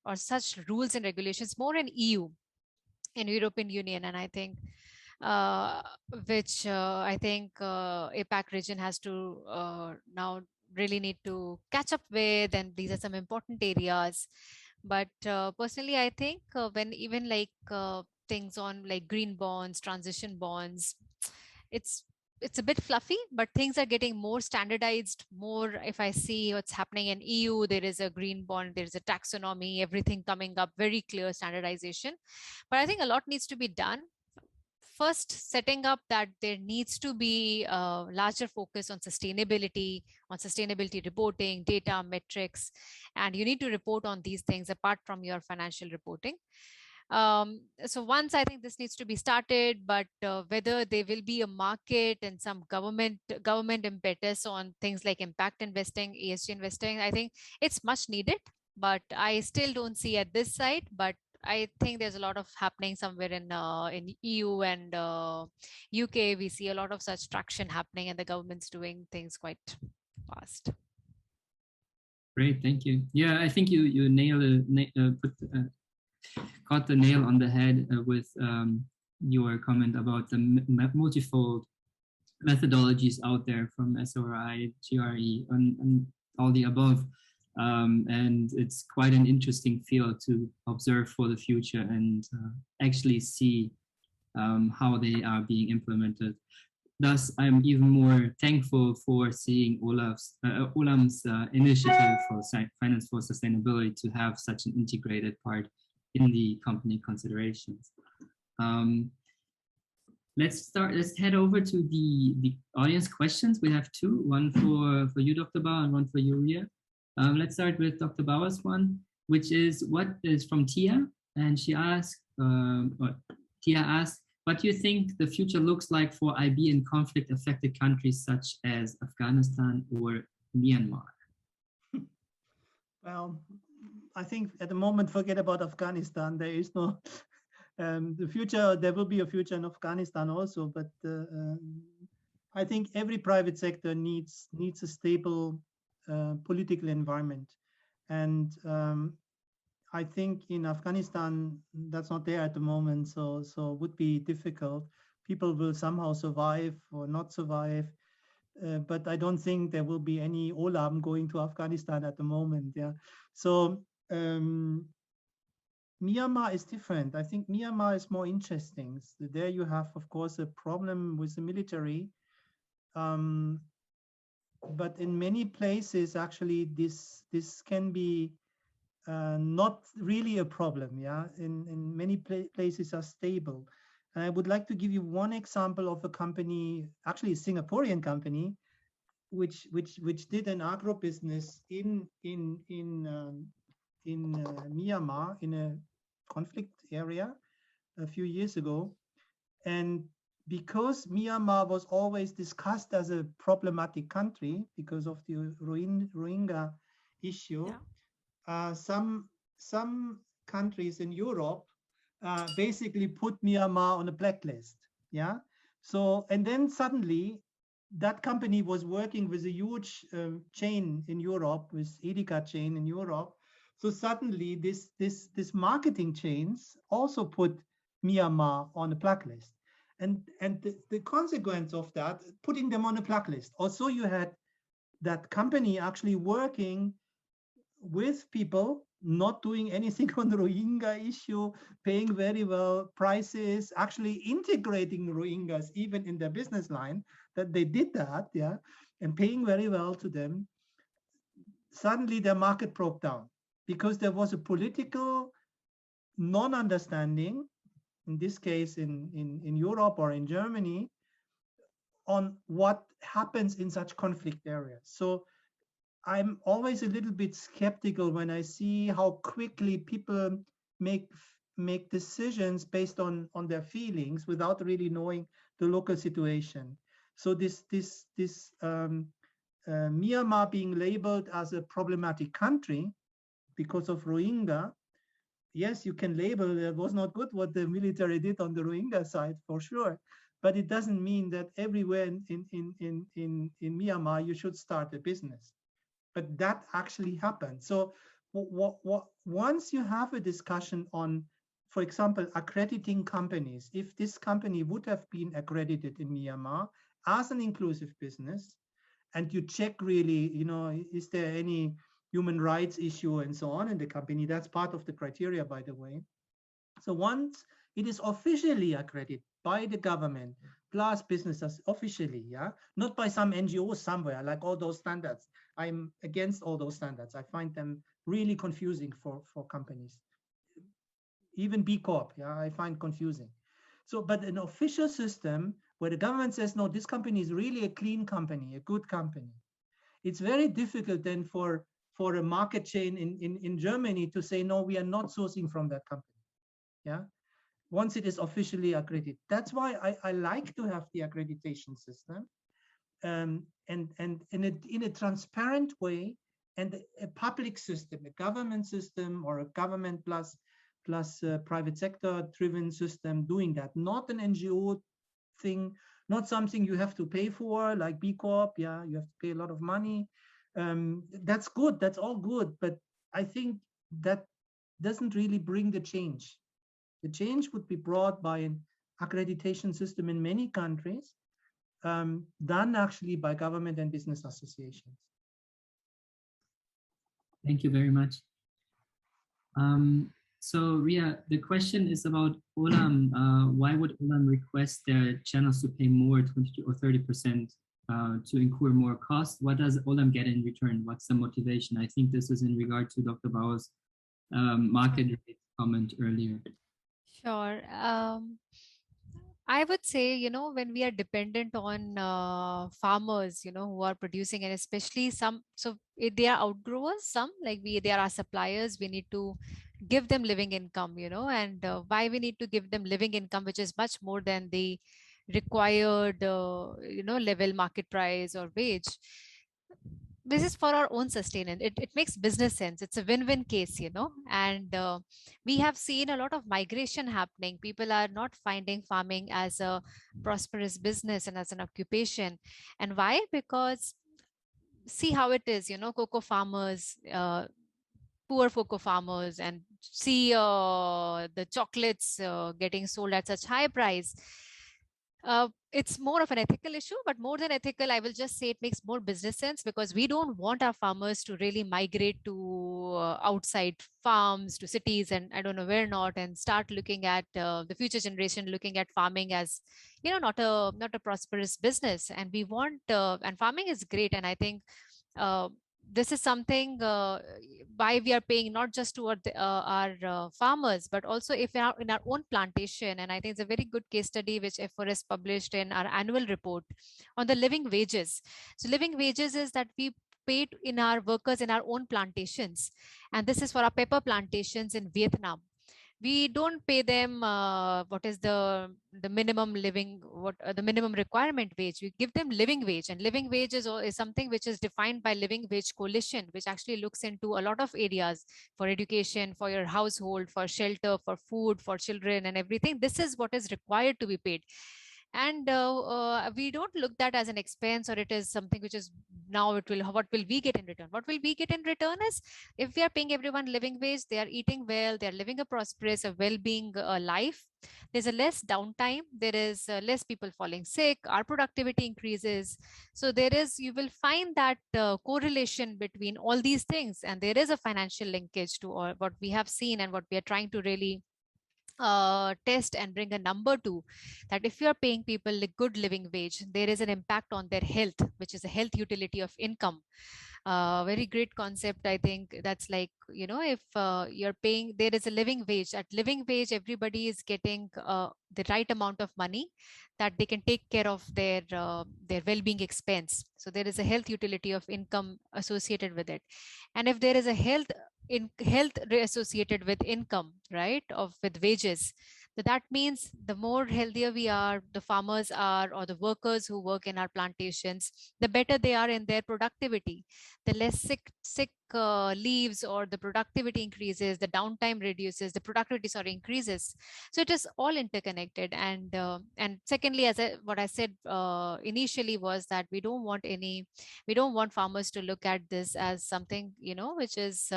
or such rules and regulations more in EU, in European Union, and I think uh, which I think APAC region has to now really need to catch up with, and these are some important areas. But personally, I think when even like things on like green bonds, transition bonds, it's it's a bit fluffy, but things are getting more standardized. More, if I see what's happening in EU, there is a green bond, there is a taxonomy, everything coming up, very clear standardization. But I think a lot needs to be done. First, setting up that there needs to be a larger focus on sustainability reporting, data, metrics, and you need to report on these things apart from your financial reporting. So once I think this needs to be started, but whether there will be a market and some government impetus on things like impact investing, ESG investing, I think it's much needed, but I still don't see at this side. But I think there's a lot of happening somewhere in EU and UK. We see a lot of such traction happening, and the government's doing things quite fast. Great, thank you. Yeah, I think you nailed it, caught the nail on the head with your comment about the multifold methodologies out there from SRI, GRE, and all the above. And it's quite an interesting field to observe for the future and actually see how they are being implemented. Thus, I'm even more thankful for seeing Olam's initiative for Finance for Sustainability to have such an integrated part in the company considerations. Let's head over to the audience questions. We have two, one for you, Dr. Bauer, and one for you, Ria. Let's start with Dr. Bauer's one, which is from Tia, and she asked, Tia asked, what do you think the future looks like for IB in conflict-affected countries such as Afghanistan or Myanmar? Well, I think at the moment, forget about Afghanistan. There is no the future. There will be a future in Afghanistan also, but I think every private sector needs a stable political environment, and I think in Afghanistan that's not there at the moment, so it would be difficult. People will somehow survive or not survive, but I don't think there will be any Olam going to Afghanistan at the moment. Yeah, so Myanmar is different. I think Myanmar is more interesting. So there you have, of course, a problem with the military. But in many places, actually, this can be not really a problem. Yeah, in many places are stable. And I would like to give you one example of a company, actually a Singaporean company, which did an agro business in Myanmar, in a conflict area a few years ago. And because Myanmar was always discussed as a problematic country because of the Rohingya issue, some countries in Europe basically put Myanmar on a blacklist. Yeah. So, and then suddenly that company was working with a huge chain in Europe, with Edeka chain in Europe. So suddenly this marketing chains also put Myanmar on a blacklist. And the consequence of that, putting them on a blacklist, also you had that company actually working with people not doing anything on the Rohingya issue, paying very well prices, actually integrating Rohingyas even in their business line, that they did that, yeah, and paying very well to them. Suddenly their market broke down because there was a political non-understanding, in this case in Europe or in Germany, on what happens in such conflict areas. So I'm always a little bit skeptical when I see how quickly people make decisions based on their feelings without really knowing the local situation. So this Myanmar being labeled as a problematic country because of Rohingya, yes, you can label it was not good what the military did on the Rohingya side, for sure. But it doesn't mean that everywhere in Myanmar you should start a business. But that actually happened. So once you have a discussion on, for example, accrediting companies, if this company would have been accredited in Myanmar as an inclusive business, and you check really, you know, is there any human rights issue and so on in the company, that's part of the criteria, by the way. So once it is officially accredited by the government, plus businesses officially, yeah, not by some NGO somewhere, like all those standards. I'm against all those standards. I find them really confusing for companies. Even B Corp, yeah, I find confusing. So, but an official system where the government says, no, this company is really a clean company, a good company. It's very difficult then for a market chain in Germany to say, no, we are not sourcing from that company, yeah, once it is officially accredited. That's why I like to have the accreditation system, and in a transparent way, and a public system, a government system, or a government plus private sector driven system doing that, not an NGO thing, not something you have to pay for like B Corp. Yeah, you have to pay a lot of money. That's good, that's all good, but I think that doesn't really bring the change. The change would be brought by an accreditation system in many countries, done actually by government and business associations. Thank you very much. So Ria, the question is about Olam. Why would Olam request their channels to pay more, 20 or 30%, to incur more cost? What does Olam get in return? What's the motivation? I think this is in regard to Dr. Bauer's market rate comment earlier. Sure. I would say, you know, when we are dependent on farmers, you know, who are producing, and especially some, so they are outgrowers, some like they are our suppliers, we need to give them living income, you know, and why we need to give them living income, which is much more than the required, you know, level market price or wage. This is for our own sustenance. It makes business sense. It's a win-win case, you know, and we have seen a lot of migration happening. People are not finding farming as a prosperous business and as an occupation. And why? Because see how it is, you know, cocoa farmers, poor cocoa farmers, and see the chocolates getting sold at such high price. It's more of an ethical issue, but more than ethical, I will just say it makes more business sense, because we don't want our farmers to really migrate to outside farms, to cities, and I don't know where not, and start looking at the future generation looking at farming as, you know, not a prosperous business. And we want, and farming is great, and I think this is something why we are paying not just to our farmers, but also if we are in our own plantation. And I think it's a very good case study which FORS published in our annual report on the living wages. So living wages is that we paid in our workers in our own plantations, and this is for our pepper plantations in Vietnam. We don't pay them what is the minimum living, the minimum requirement wage. We give them living wage, and living wage is something which is defined by Living Wage Coalition, which actually looks into a lot of areas for education, for your household, for shelter, for food, for children and everything. This is what is required to be paid. And we don't look that as an expense, or it is something which is now what will we get in return? What will we get in return is, if we are paying everyone living wage, they are eating well, they are living a prosperous, a well-being life. There's a less downtime, there is less people falling sick, our productivity increases. So you will find that correlation between all these things, and there is a financial linkage to all what we have seen and what we are trying to really test and bring a number to, that if you are paying people a good living wage, there is an impact on their health, which is a health utility of income. Very great concept. I think that's like, if you're paying, there is a living wage. At living wage, everybody is getting the right amount of money that they can take care of their well-being expense. So there is a health utility of income associated with it. And if there is a health associated with income, right, with wages, that means the more healthier we are, the farmers are, or the workers who work in our plantations, the better they are in their productivity. The less sick leaves, or the productivity increases, the downtime reduces, the productivity increases. So it is all interconnected. And secondly, what I said initially was that we don't want farmers to look at this as something which is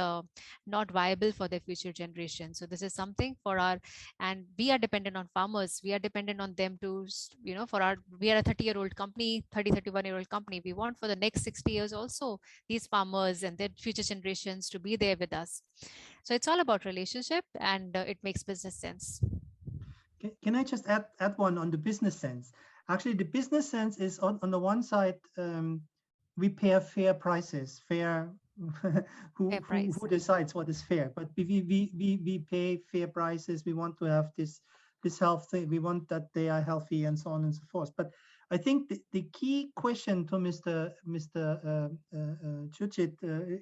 not viable for their future generation. So this is something and we are dependent on farmers. We are dependent on them to, we are a 31-year-old company, 31-year-old company. We want for the next 60 years also these farmers and their future generations to be there with us. So it's all about relationship, and it makes business sense. Can I just add one on the business sense? Actually, the business sense is on the one side, we pay fair prices, who decides what is fair? But we pay fair prices. We want to have this health thing. We want that they are healthy and so on and so forth. But I think the key question to Mr. Chuchit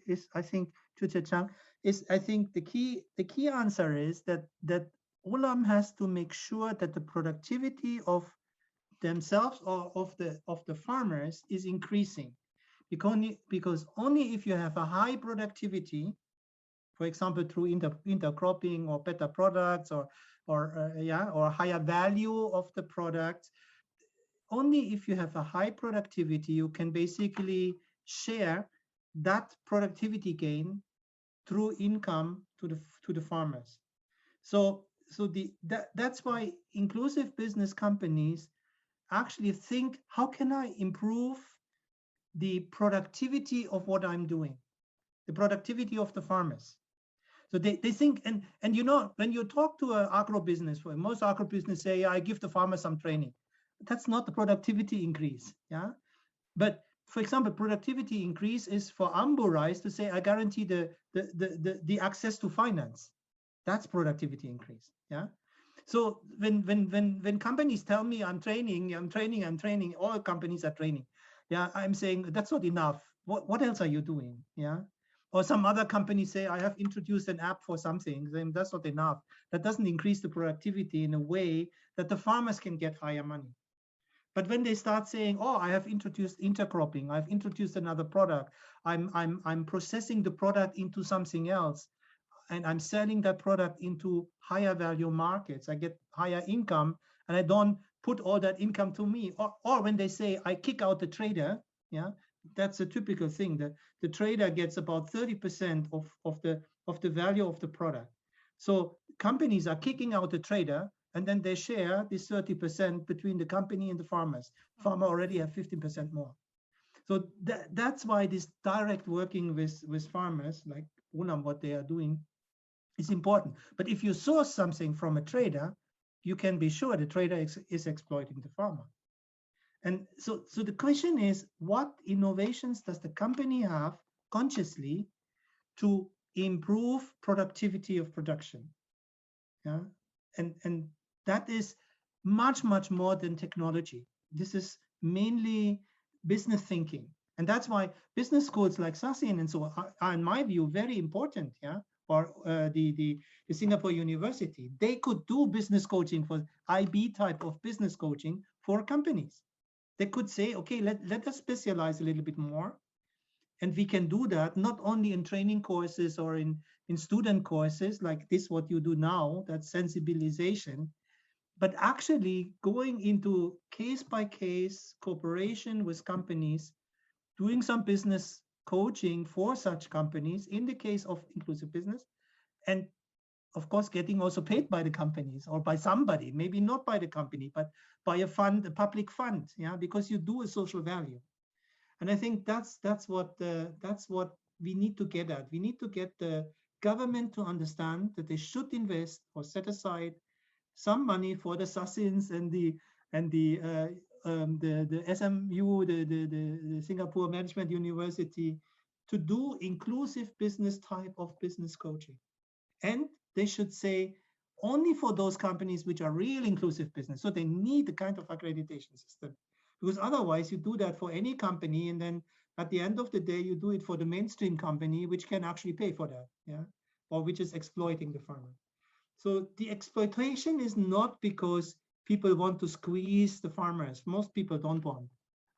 is, I think, Chuchit Chang, is, I think the key answer is that Olam has to make sure that the productivity of themselves or of the farmers is increasing, because only if you have a high productivity, for example through intercropping or better products or higher value of the product, only if you have a high productivity you can basically share that productivity gain through income to the farmers. So that's why inclusive business companies actually think, how can I improve the productivity of what I'm doing, the productivity of the farmers? So they think, and when you talk to an agro-business, most agro-business say, I give the farmer some training. That's not the productivity increase, yeah? But for example, productivity increase is for Ambu rice to say, I guarantee the access to finance. That's productivity increase, yeah? So when companies tell me I'm training, all companies are training, yeah, I'm saying that's not enough. What else are you doing, yeah? Or some other companies say, I have introduced an app for something, then that's not enough. That doesn't increase the productivity in a way that the farmers can get higher money. But when they start saying, oh, I have introduced intercropping, I've introduced another product, I'm processing the product into something else, and I'm selling that product into higher value markets, I get higher income, and I don't put all that income to me. Or when they say, I kick out the trader, yeah, that's a typical thing. The trader gets about 30% of the value of the product. So companies are kicking out the trader, and then they share this 30% between the company and the farmers. Farmer already have 15% more. So that's why this direct working with farmers, like Olam, what they are doing, is important. But if you source something from a trader, you can be sure the trader is exploiting the farmer. And so the question is, what innovations does the company have consciously to improve productivity of production? Yeah, and that is much more than technology. This is mainly business thinking, and that's why business schools like Sasin and so on are, in my view, very important. Yeah, or the Singapore University, they could do business coaching for IB type of business coaching for companies. They could say, okay, let us specialize a little bit more. And we can do that not only in training courses or in student courses like this, what you do now, that sensibilization, but actually going into case by case cooperation with companies doing some business coaching for such companies in the case of inclusive business, and of course getting also paid by the companies or by somebody, maybe not by the company, but by a fund, a public fund, yeah, because you do a social value. And I think that's what we need to get at. We need to get the government to understand that they should invest or set aside some money for the Sasins and the SMU, the Singapore Management University, to do inclusive business type of business coaching. And they should say only for those companies which are real inclusive business. So they need the kind of accreditation system, because otherwise you do that for any company, and then at the end of the day, you do it for the mainstream company, which can actually pay for that, yeah, or which is exploiting the farmer. So the exploitation is not because people want to squeeze the farmers. Most people don't want.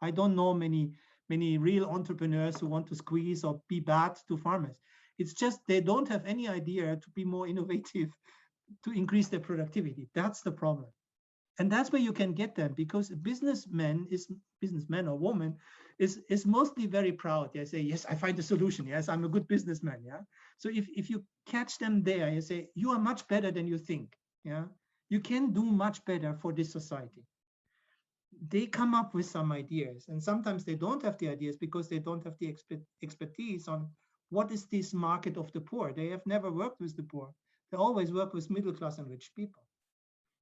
I don't know many real entrepreneurs who want to squeeze or be bad to farmers. It's just they don't have any idea to be more innovative, to increase their productivity. That's the problem. And that's where you can get them, because a businessman or woman is mostly very proud. They say, yes, I find a solution. Yes, I'm a good businessman. Yeah. So if you catch them there, you say, you are much better than you think. Yeah. You can do much better for this society. They come up with some ideas, and sometimes they don't have the ideas because they don't have the expertise on what is this market of the poor. They have never worked with the poor. They always work with middle class and rich people.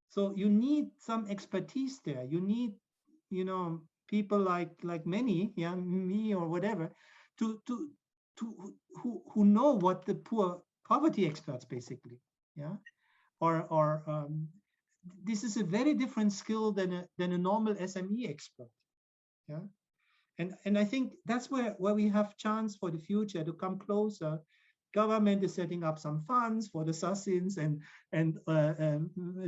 So you need some expertise there. You need, people like many, yeah, me or whatever, who know what the poverty experts basically, yeah, or this is a very different skill than a normal SME expert, yeah, and I think that's where we have chance for the future to come closer. Government is setting up some funds for the Sasins and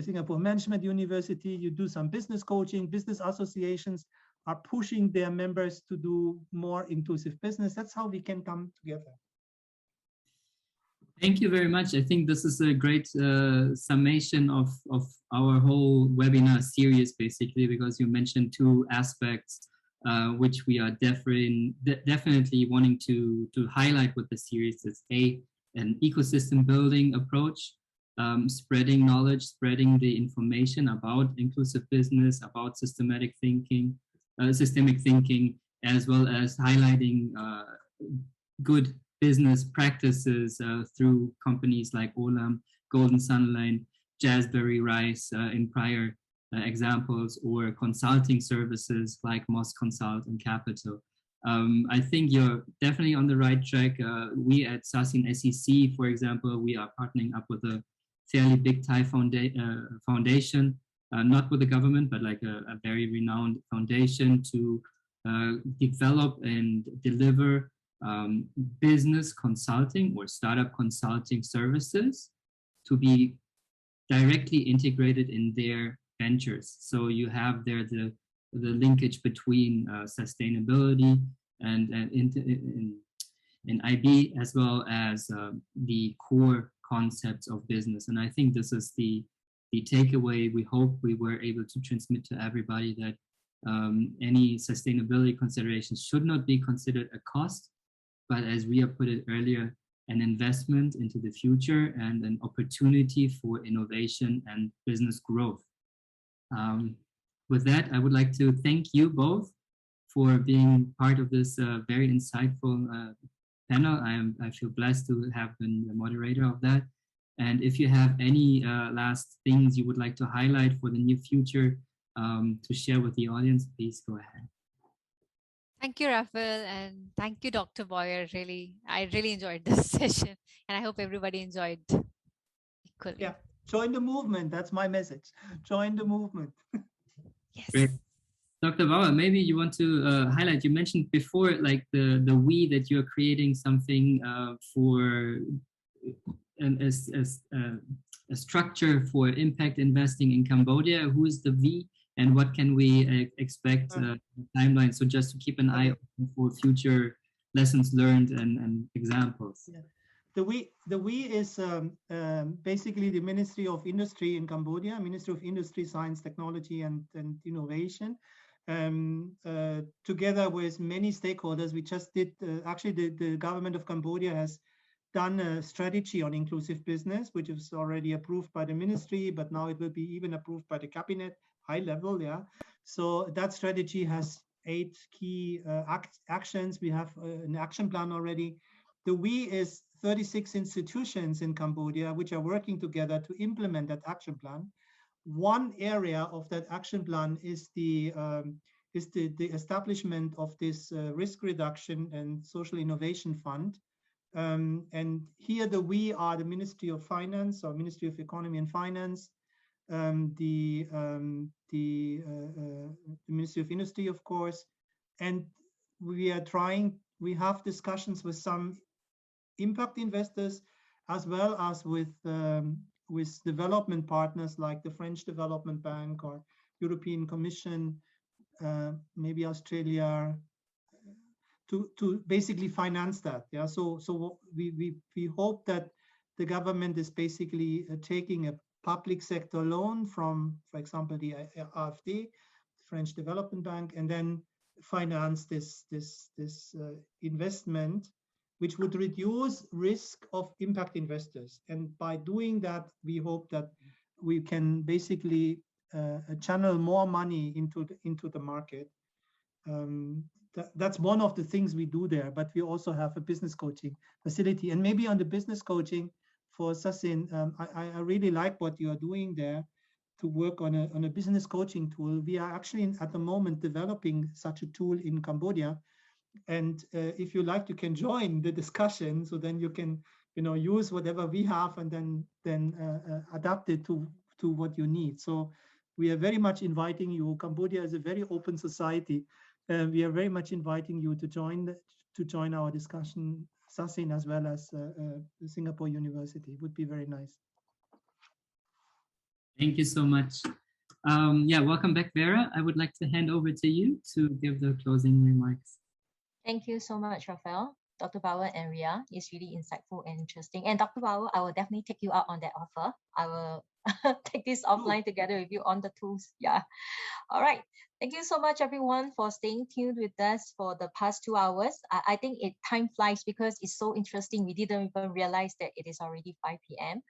Singapore Management University. You do some business coaching. Business associations are pushing their members to do more inclusive business. That's how we can come together. Thank you very much. I think this is a great summation of our whole webinar series, basically, because you mentioned two aspects which we are definitely wanting to highlight with the series. Is an ecosystem building approach, spreading knowledge, spreading the information about inclusive business, about systemic thinking, as well as highlighting good business practices through companies like Olam, Golden Sunline, Jazzberry Rice in prior examples, or consulting services like Moss Consult and Capital. I think you're definitely on the right track. We at Sasin SEC, for example, we are partnering up with a fairly big Thai foundation, not with the government, but like a very renowned foundation to develop and deliver business consulting or startup consulting services to be directly integrated in their ventures. So you have there the linkage between sustainability and in IB, as well as the core concepts of business. And I think this is the takeaway we hope we were able to transmit to everybody, that any sustainability considerations should not be considered a cost, but as Ria put it earlier, an investment into the future and an opportunity for innovation and business growth. With that, I would like to thank you both for being part of this very insightful panel. I feel blessed to have been the moderator of that. And if you have any last things you would like to highlight for the near future to share with the audience, please go ahead. Thank you, Rafael, and thank you, Dr. Bauer. I really enjoyed this session, and I hope everybody enjoyed equally. Yeah, join the movement. That's my message. Join the movement. Yes. Great. Dr. Bauer, maybe you want to highlight, you mentioned before, like the we, that you're creating something for a structure for impact investing in Cambodia. Who is the we, and what can we expect timeline? So just to keep an eye open for future lessons learned and examples. Yeah. The we is basically the Ministry of Industry in Cambodia, Ministry of Industry, Science, Technology, and Innovation. together with many stakeholders. We just did, actually the government of Cambodia has done a strategy on inclusive business, which is already approved by the ministry, but now it will be even approved by the cabinet, high level, yeah. So that strategy has 8 key actions. We have an action plan already. The we is 36 institutions in Cambodia, which are working together to implement that action plan. One area of that action plan is the establishment of this risk reduction and social innovation fund. And here we are the Ministry of Finance or Ministry of Economy and Finance, the Ministry of Industry, of course, and we have discussions with some impact investors as well as with development partners like the French Development Bank or European Commission, maybe Australia, to basically finance that. Yeah, so we hope that the government is basically taking a public sector loan from, for example, the AFD, French Development Bank, and then finance this investment, which would reduce risk of impact investors. And by doing that, we hope that we can basically channel more money into the market. That's one of the things we do there, but we also have a business coaching facility. And maybe on the business coaching for Sasin, I really like what you are doing there to work on a business coaching tool. We are actually at the moment developing such a tool in Cambodia. And if you like, you can join the discussion. So then you can, use whatever we have and then adapt it to what you need. So we are very much inviting you. Cambodia is a very open society. We are very much inviting you to join our discussion, Sasin, as well as Singapore University. It would be very nice. Thank you so much. Welcome back, Vera. I would like to hand over to you to give the closing remarks. Thank you so much, Rafael, Dr. Bauer and Ria. It's really insightful and interesting. And Dr. Bauer, I will definitely take you out on that offer. I will take this offline together with you on the tools. Yeah. All right. Thank you so much, everyone, for staying tuned with us for the past 2 hours. I think time flies because it's so interesting. We didn't even realize that it is already 5 p.m.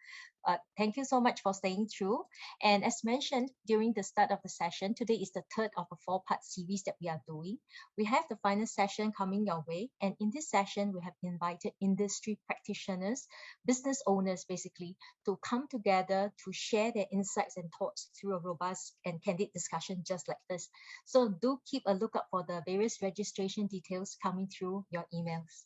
Thank you so much for staying through. And as mentioned during the start of the session, today is the 3rd of a 4-part series that we are doing. We have the final session coming your way. And in this session, we have invited industry practitioners, business owners, basically, to come together to share their insights and thoughts through a robust and candid discussion just like this. So do keep a lookout for the various registration details coming through your emails.